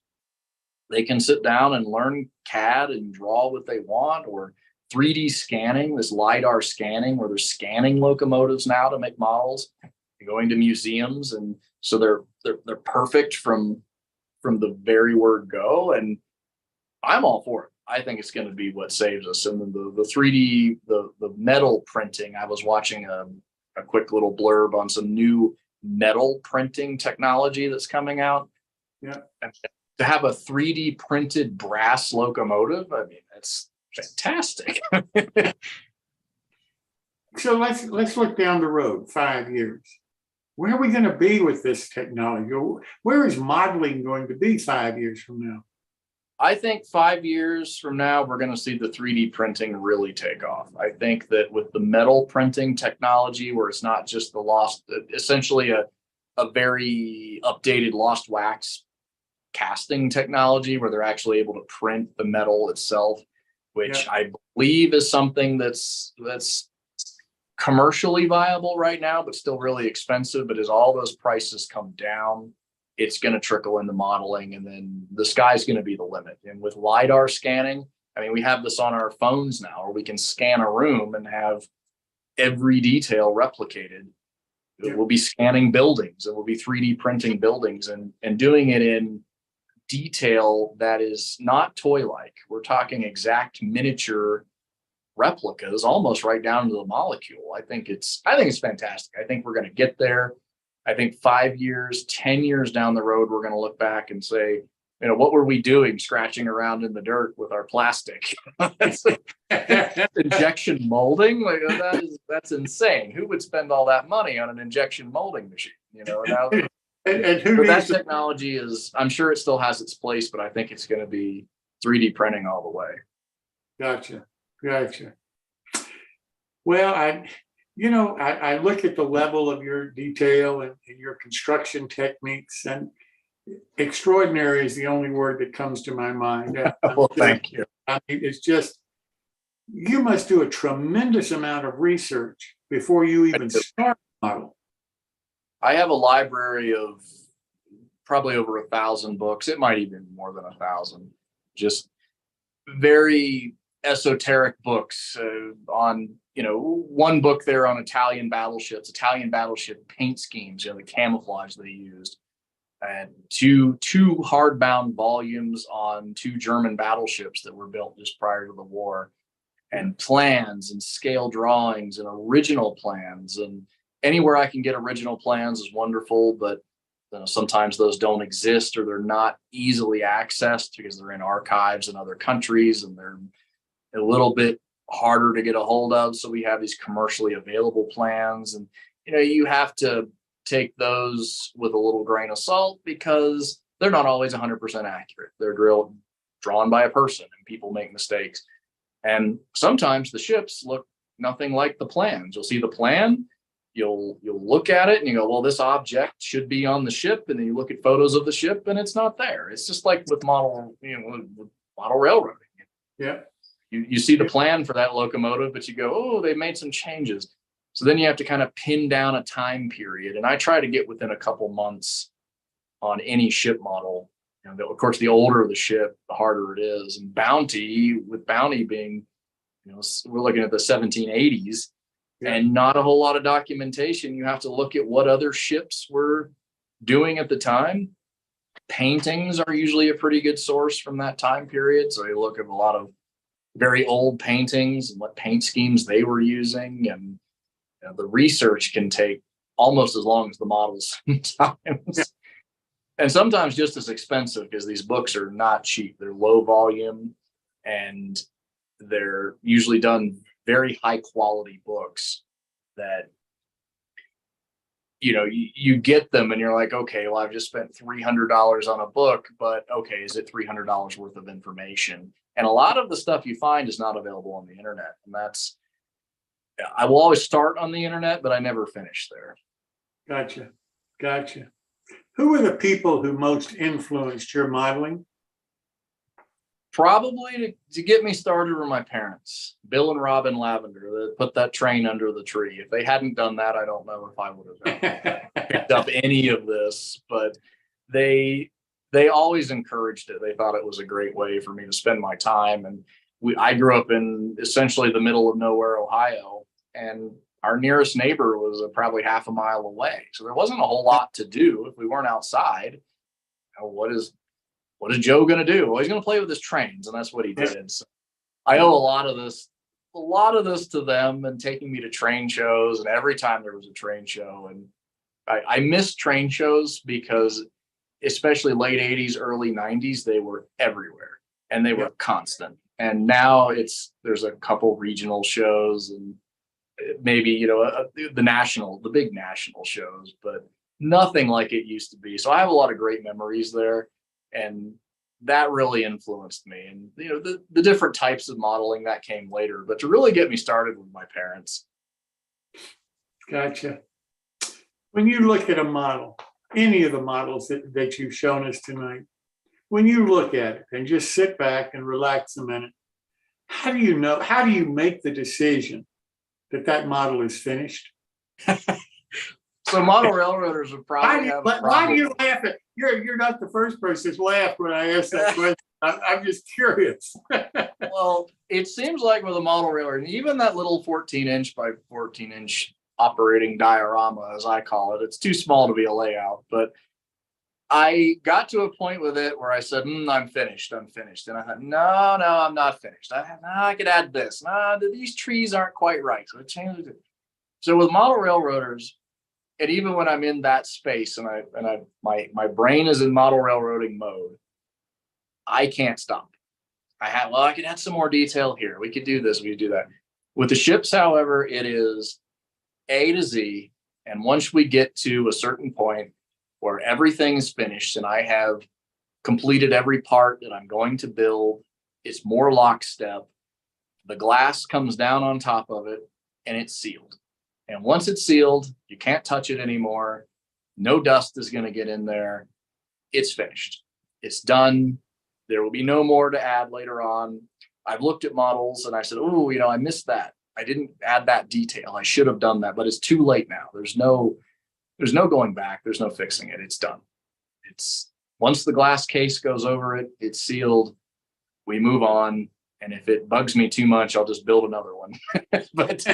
They can sit down and learn CAD and draw what they want, or 3D scanning, this LiDAR scanning, where they're scanning locomotives now to make models, going to museums. And so they're perfect from the very word go. And I'm all for it. I think it's going to be what saves us. And then the 3D, the metal printing, I was watching a quick little blurb on some new metal printing technology that's coming out. Yeah. And to have a 3D printed brass locomotive, I mean, that's fantastic. So let's look down the road 5 years. Where are we going to be with this technology? Where is modeling going to be 5 years from now? I think 5 years from now, we're going to see the 3D printing really take off. I think that with the metal printing technology, where it's not just essentially a very updated lost wax casting technology, where they're actually able to print the metal itself, which I believe is something that's commercially viable right now, but still really expensive. But as all those prices come down, it's going to trickle into modeling, and then the sky's going to be the limit. And with LiDAR scanning, I mean, we have this on our phones now, where we can scan a room and have every detail replicated. We'll be scanning buildings, and we'll be 3D printing buildings, and doing it in detail that is not toy-like. We're talking exact miniature replicas, almost right down to the molecule. I think it's fantastic. I think we're going to get there. I think 5 years, 10 years down the road, we're going to look back and say, what were we doing scratching around in the dirt with our plastic? Injection molding, that's insane. Who would spend all that money on an injection molding machine? Now, and who but that needs technology I'm sure it still has its place, but I think it's going to be 3D printing all the way. Gotcha. Well, I look at the level of your detail and your construction techniques, and extraordinary is the only word that comes to my mind. Well, thank you. I mean, it's just, you must do a tremendous amount of research before you even start a model. I have a library of probably over 1,000 books. It might even be more than 1,000. Just very esoteric books on, one book there on Italian battleship paint schemes, the camouflage they used, and two hardbound volumes on 2 German battleships that were built just prior to the war, and plans and scale drawings and original plans. And anywhere I can get original plans is wonderful, but sometimes those don't exist, or they're not easily accessed because they're in archives in other countries, and they're a little bit harder to get a hold of. So we have these commercially available plans, and you have to take those with a little grain of salt, because they're not always 100% accurate. They're drawn by a person, and people make mistakes. And sometimes the ships look nothing like the plans. You'll see the plan, you'll look at it and you go, well, this object should be on the ship. And then you look at photos of the ship and it's not there. It's just like with model railroading. Yeah. You see the plan for that locomotive, but you go, oh, they made some changes. So then you have to kind of pin down a time period. And I try to get within a couple months on any ship model. Of course, the older the ship, the harder it is. And Bounty, with Bounty being, we're looking at the 1780s, and not a whole lot of documentation. You have to look at what other ships were doing at the time. Paintings are usually a pretty good source from that time period. So you look at a lot of very old paintings and what paint schemes they were using. And the research can take almost as long as the models sometimes. And sometimes just as expensive, because these books are not cheap. They're low volume, and they're usually done very high quality books that, you get them and you're like, okay, well, I've just spent $300 on a book, but okay, is it $300 worth of information? And a lot of the stuff you find is not available on the internet. And I will always start on the internet, but I never finish there. Gotcha. Who were the people who most influenced your modeling? Probably to get me started were my parents, Bill and Robin Lavendar, that put that train under the tree. If they hadn't done that, I don't know if I would have picked up any of this, but they always encouraged it. They thought it was a great way for me to spend my time. And I grew up in essentially the middle of nowhere, Ohio, and our nearest neighbor was probably half a mile away. So there wasn't a whole lot to do if we weren't outside. What is Joe going to do? Well, he's going to play with his trains, and that's what he did. So I owe a lot of this to them, and taking me to train shows. And every time there was a train show, and I miss train shows because, especially late 80s, early 90s, they were everywhere and they were constant. And now there's a couple regional shows and maybe, the big national shows, but nothing like it used to be. So I have a lot of great memories there, and that really influenced me. And, the different types of modeling that came later, but to really get me started with my parents. Gotcha. When you look at a model, any of the models that you've shown us tonight, when you look at it and just sit back and relax a minute, how do you make the decision that model is finished? So model railroaders would probably why do you laugh at? You're not the first person to laugh when I ask that question. I'm just curious. Well, it seems like with a model railroad, even that little 14-inch by 14-inch operating diorama, as I call it, it's too small to be a layout. But I got to a point with it where I said, I'm finished. And I thought, no, I'm not finished. I could add this. These trees aren't quite right. So I changed it. So with model railroaders, and even when I'm in that space and my brain is in model railroading mode, I can't stop. I could add some more detail here. We could do this. We could do that. With the ships, however, it is A to Z. And once we get to a certain point where everything is finished and I have completed every part that I'm going to build, it's more lockstep. The glass comes down on top of it and it's sealed. And once it's sealed, you can't touch it anymore. No dust is going to get in there. It's finished. It's done. There will be no more to add later on. I've looked at models and I said, I missed that. I didn't add that detail. I should have done that, but it's too late now. There's no going back. There's no fixing it. It's done. Once the glass case goes over it, it's sealed. We move on. And if it bugs me too much, I'll just build another one. But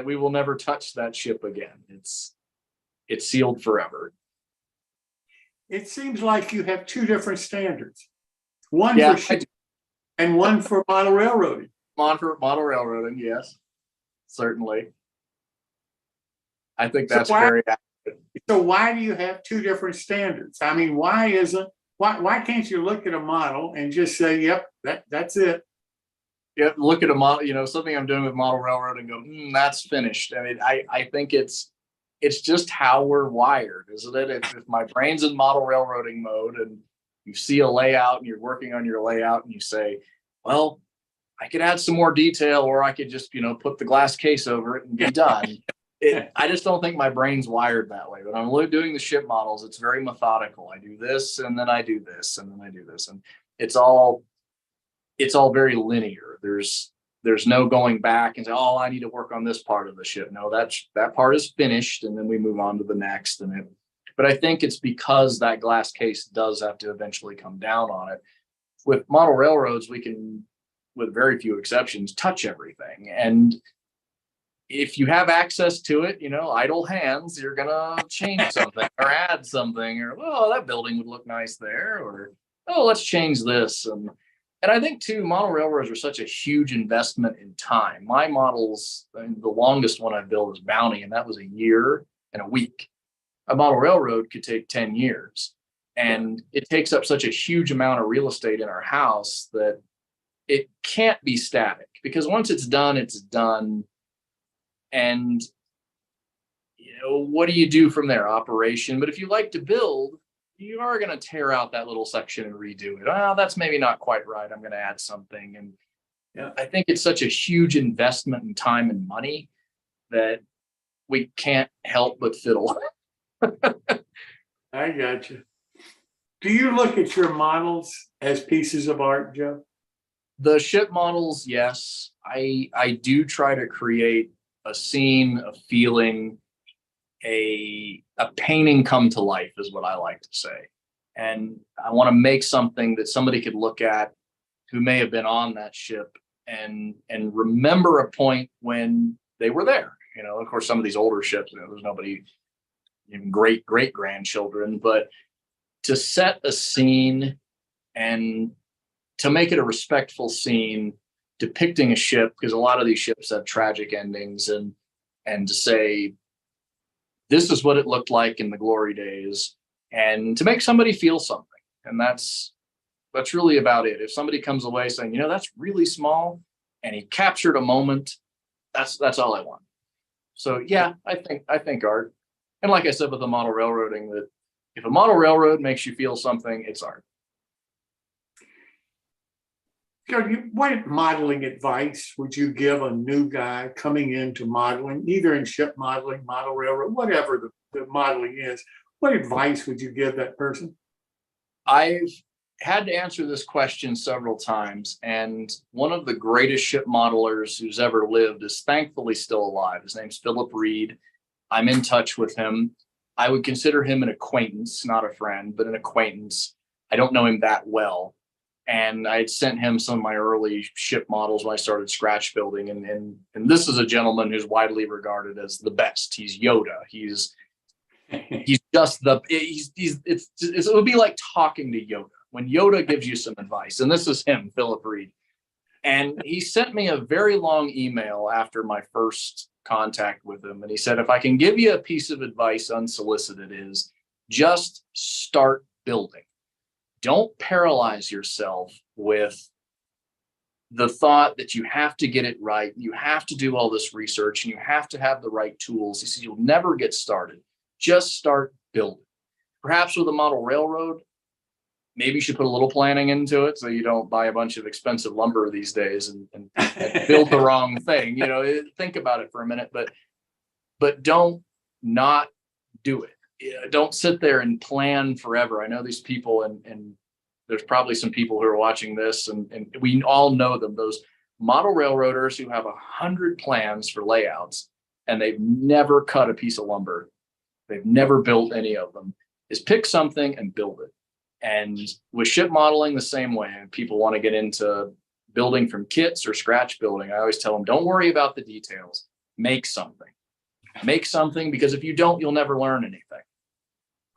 we will never touch that ship again. It's sealed forever. It seems like you have two different standards. One for ship and one for model railroading. For model railroading, yes, certainly. I think that's very accurate. So why do you have two different standards? I mean, why can't you look at a model and just say, yep, that's it? Yeah, look at a model, something I'm doing with model railroad and go, that's finished. I mean, I think it's just how we're wired, isn't it? If my brain's in model railroading mode and you see a layout and you're working on your layout and you say, well, I could add some more detail, or I could just, put the glass case over it and be done. I just don't think my brain's wired that way. When I'm doing the ship models, it's very methodical. I do this and then I do this and then I do this. And it's all very linear. There's there's no going back and say, oh, I need to work on this part of the ship. No, that part is finished, and then we move on to the next. But I think it's because that glass case does have to eventually come down on it. With model railroads, we can, with very few exceptions, touch everything. And if you have access to it, idle hands, you're gonna change something or add something, or, oh, that building would look nice there, or, oh, let's change this. And I think too, model railroads are such a huge investment in time. My models, the longest one I built is Bounty, and that was a year and a week. A model railroad could take 10 years. And it takes up such a huge amount of real estate in our house that it can't be static, because once it's done, it's done. And what do you do from there? Operation. But if you like to build, you are going to tear out that little section and redo it. Oh, that's maybe not quite right. I'm going to add something. And I think it's such a huge investment in time and money that we can't help but fiddle. I got you. Do you look at your models as pieces of art, Joe? The ship models, yes. I do try to create a scene, a feeling, a painting come to life is what I like to say. And I want to make something that somebody could look at who may have been on that ship and remember a point when they were there. Of course, some of these older ships, there's nobody, even great grandchildren, but to set a scene and to make it a respectful scene depicting a ship, because a lot of these ships have tragic endings, and to say, this is what it looked like in the glory days, and to make somebody feel something. And that's really about it. If somebody comes away saying, that's really small, and he captured a moment, that's all I want. So yeah, I think art. And like I said with the model railroading, that if a model railroad makes you feel something, it's art. Joe, what modeling advice would you give a new guy coming into modeling, either in ship modeling, model railroad, whatever the modeling is? What advice would you give that person? I've had to answer this question several times, and one of the greatest ship modelers who's ever lived is thankfully still alive. His name's Philip Reed. I'm in touch with him. I would consider him an acquaintance, not a friend, but an acquaintance. I don't know him that well. And I had sent him some of my early ship models when I started scratch building. And this is a gentleman who's widely regarded as the best. He's Yoda. He's just it would be like talking to Yoda when Yoda gives you some advice. And this is him, Philip Reed. And he sent me a very long email after my first contact with him. And he said, if I can give you a piece of advice unsolicited, is just start building. Don't paralyze yourself with the thought that you have to get it right. You have to do all this research and you have to have the right tools. He said, you'll never get started. Just start building. Perhaps with a model railroad, maybe you should put a little planning into it so you don't buy a bunch of expensive lumber these days and build the wrong thing. Think about it for a minute, but don't not do it. Don't sit there and plan forever. I know these people, and there's probably some people who are watching this, and we all know them, those model railroaders who have 100 plans for layouts and they've never cut a piece of lumber. They've never built any of them. Is pick something and build it. And with ship modeling, the same way. People want to get into building from kits or scratch building. I always tell them, don't worry about the details. Make something. Make something, because if you don't, you'll never learn anything.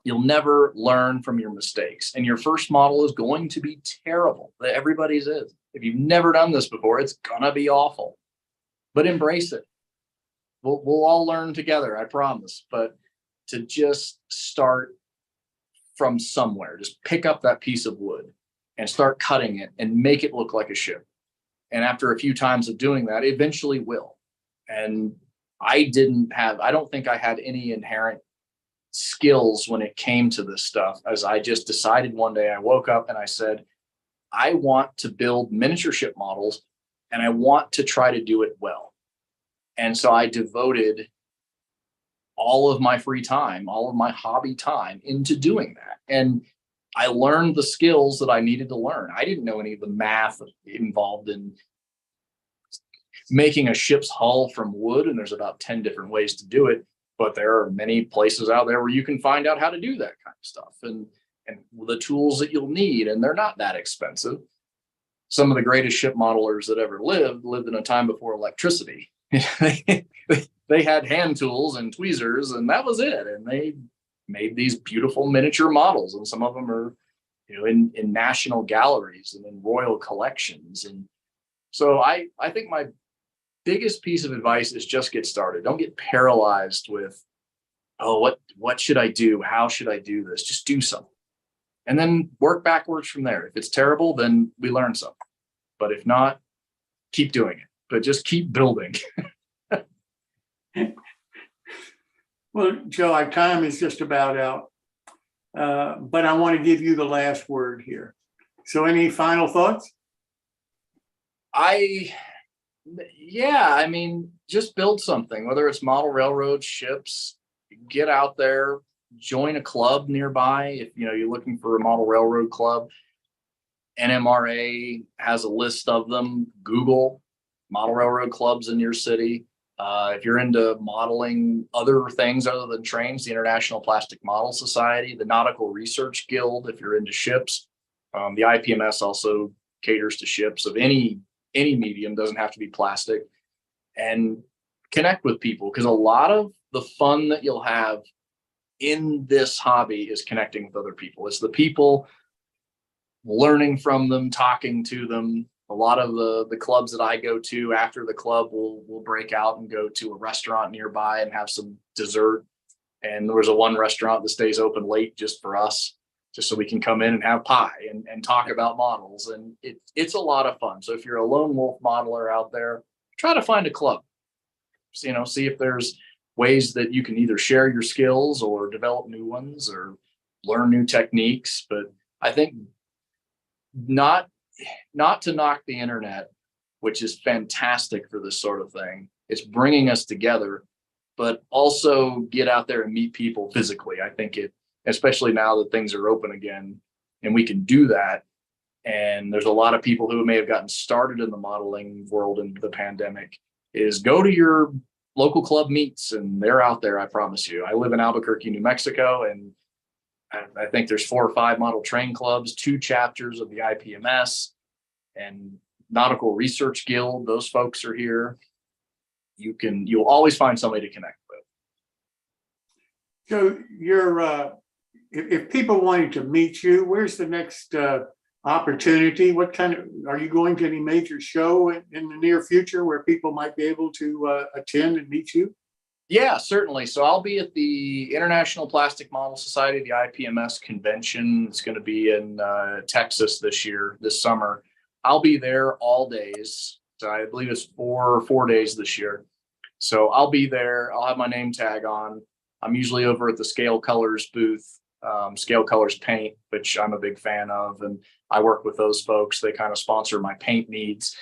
You'll never learn from your mistakes. And your first model is going to be terrible. Everybody's is. If you've never done this before, it's going to be awful. But embrace it. We'll all learn together, I promise. But to just start from somewhere, just pick up that piece of wood and start cutting it and make it look like a ship. And after a few times of doing that, eventually will. And I don't think I had any inherent skills when it came to this stuff, as I just decided one day. I woke up and I said, I want to build miniature ship models and I want to try to do it well. And so I devoted all of my free time, all of my hobby time into doing that. And I learned the skills that I needed to learn. I didn't know any of the math involved in making a ship's hull from wood, and there's about 10 different ways to do it. But there are many places out there where you can find out how to do that kind of stuff, and the tools that you'll need, and they're not that expensive. Some of the greatest ship modelers that ever lived in a time before electricity. They had hand tools and tweezers, and that was it. And they made these beautiful miniature models, and some of them are, in national galleries and in royal collections. And so I think my biggest piece of advice is just get started. Don't get paralyzed with, oh, what should I do? How should I do this? Just do something. And then work backwards from there. If it's terrible, then we learn something. But if not, keep doing it. But just keep building. Well, Joe, our time is just about out. But I want to give you the last word here. So any final thoughts? Just build something, whether it's model railroads, ships, get out there, join a club nearby. If you're looking for a model railroad club, NMRA has a list of them. Google model railroad clubs in your city. If you're into modeling other things other than trains, the International Plastic Model Society, the Nautical Research Guild, if you're into ships, the IPMS also caters to ships of any medium, doesn't have to be plastic. And connect with people, because a lot of the fun that you'll have in this hobby is connecting with other people. It's the people, learning from them, talking to them. A lot of the clubs that I go to, after the club, we'll break out and go to a restaurant nearby and have some dessert. And there was one restaurant that stays open late just for us, just so we can come in and have pie and talk about models. And it's a lot of fun. So if you're a lone wolf modeler out there, try to find a club. See if there's ways that you can either share your skills or develop new ones or learn new techniques. But I think not to knock the internet, which is fantastic for this sort of thing. It's bringing us together, but also get out there and meet people physically. I think especially now that things are open again and we can do that. And there's a lot of people who may have gotten started in the modeling world in the pandemic, is go to your local club meets, and they're out there. I promise you. I live in Albuquerque, New Mexico, and I think there's 4 or 5 model train clubs, 2 chapters of the IPMS and Nautical Research Guild. Those folks are here. You'll always find somebody to connect with. So if people wanted to meet you, where's the next opportunity? Are you going to any major show in the near future where people might be able to attend and meet you? Yeah, certainly. So I'll be at the International Plastic Model Society, the IPMS convention. It's going to be in Texas this summer. I'll be there all days. So I believe it's 4 days this year. So I'll be there. I'll have my name tag on. I'm usually over at the Scale Colors booth, Scale Colors Paint, which I'm a big fan of. And I work with those folks. They kind of sponsor my paint needs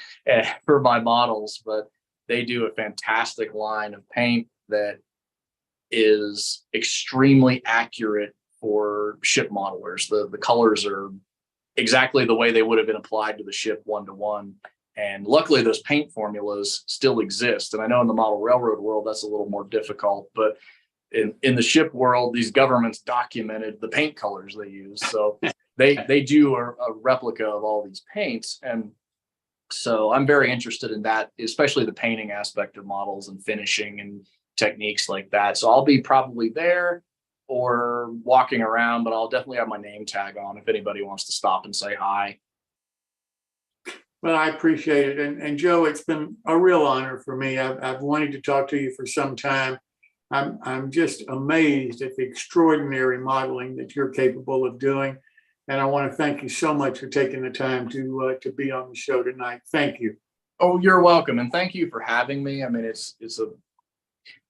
for my models, but they do a fantastic line of paint that is extremely accurate for ship modelers. The colors are exactly the way they would have been applied to the ship 1-to-1. And luckily those paint formulas still exist. And I know in the model railroad world, that's a little more difficult, but in the ship world, these governments documented the paint colors they use. So they do a replica of all these paints. And so I'm very interested in that, especially the painting aspect of models and finishing and techniques like that. So I'll be probably there or walking around, but I'll definitely have my name tag on if anybody wants to stop and say hi. Well, I appreciate it. And Joe, it's been a real honor for me. I've wanted to talk to you for some time. I'm just amazed at the extraordinary modeling that you're capable of doing. And I want to thank you so much for taking the time to be on the show tonight. Thank you. Oh, you're welcome. And thank you for having me. I mean,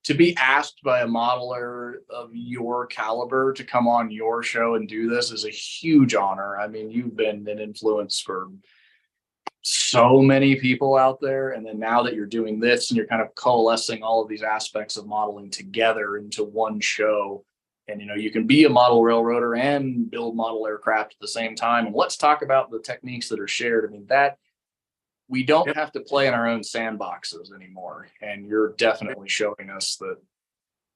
to be asked by a modeler of your caliber to come on your show and do this is a huge honor. I mean, you've been an influence for so many people out there. And then now that you're doing this and you're kind of coalescing all of these aspects of modeling together into one show, and you can be a model railroader and build model aircraft at the same time. And let's talk about the techniques that are shared. I mean, we don't Yep. have to play in our own sandboxes anymore. And you're definitely showing us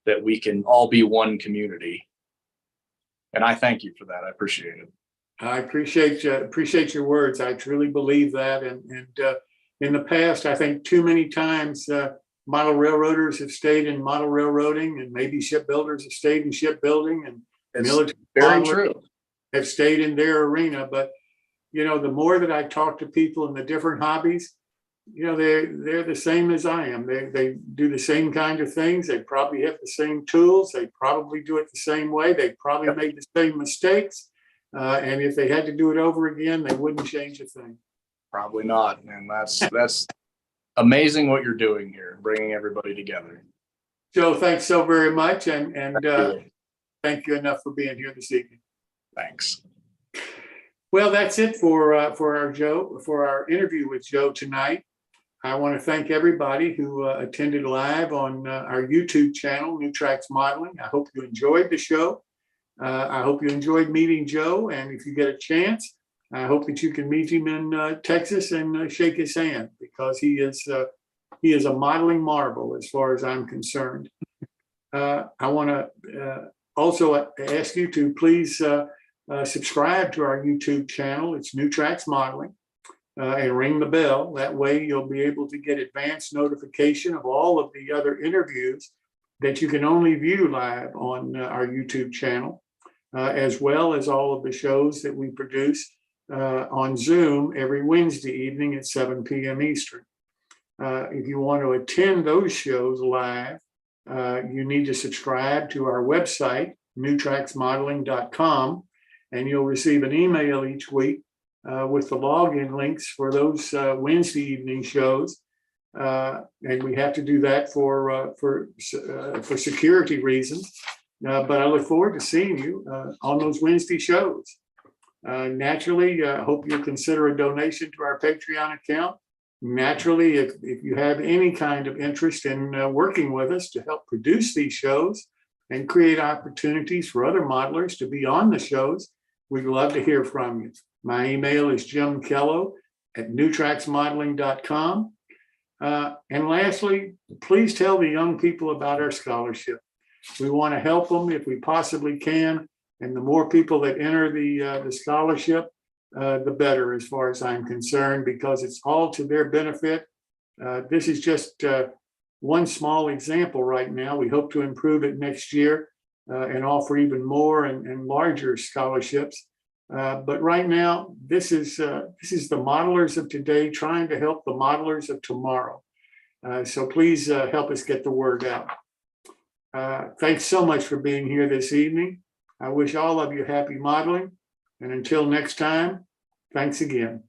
that we can all be one community. And I thank you for that. I appreciate it. I appreciate your words. I truly believe that. And in the past, I think too many times model railroaders have stayed in model railroading, and maybe shipbuilders have stayed in shipbuilding, and It's military very modelers true. have stayed in their arena. But the more that I talk to people in the different hobbies, they're the same as I am. They do the same kind of things. They probably have the same tools. They probably do it the same way. They probably made the same mistakes. And if they had to do it over again, they wouldn't change a thing. Probably not. And that's amazing what you're doing here, bringing everybody together. Joe, thanks so very much. And Thank you. thank you enough for being here this evening. Thanks. Well, that's it for our interview with Joe tonight. I want to thank everybody who attended live on our YouTube channel, New Tracks Modeling. I hope you enjoyed the show. I hope you enjoyed meeting Joe. And if you get a chance, I hope that you can meet him in Texas and shake his hand, because he is a modeling marvel as far as I'm concerned. I want to also ask you to please subscribe to our YouTube channel. It's New Tracks Modeling, and ring the bell. That way you'll be able to get advance notification of all of the other interviews that you can only view live on our YouTube channel, as well as all of the shows that we produce on Zoom every Wednesday evening at 7 p.m. Eastern. If you want to attend those shows live, you need to subscribe to our website, newtracksmodeling.com, and you'll receive an email each week with the login links for those Wednesday evening shows. And we have to do that for security reasons. But I look forward to seeing you on those Wednesday shows. Naturally, I hope you'll consider a donation to our Patreon account. Naturally, if you have any kind of interest in working with us to help produce these shows and create opportunities for other modelers to be on the shows, we'd love to hear from you. My email is Jim Kellow at newtracksmodeling.com. And lastly, please tell the young people about our scholarship. We want to help them if we possibly can. And the more people that enter the scholarship, the better, as far as I'm concerned, because it's all to their benefit. This is just one small example right now. We hope to improve it next year and offer even more and larger scholarships. But right now, this is the modelers of today trying to help the modelers of tomorrow. So please help us get the word out. Thanks so much for being here this evening. I wish all of you happy modeling. And until next time, thanks again.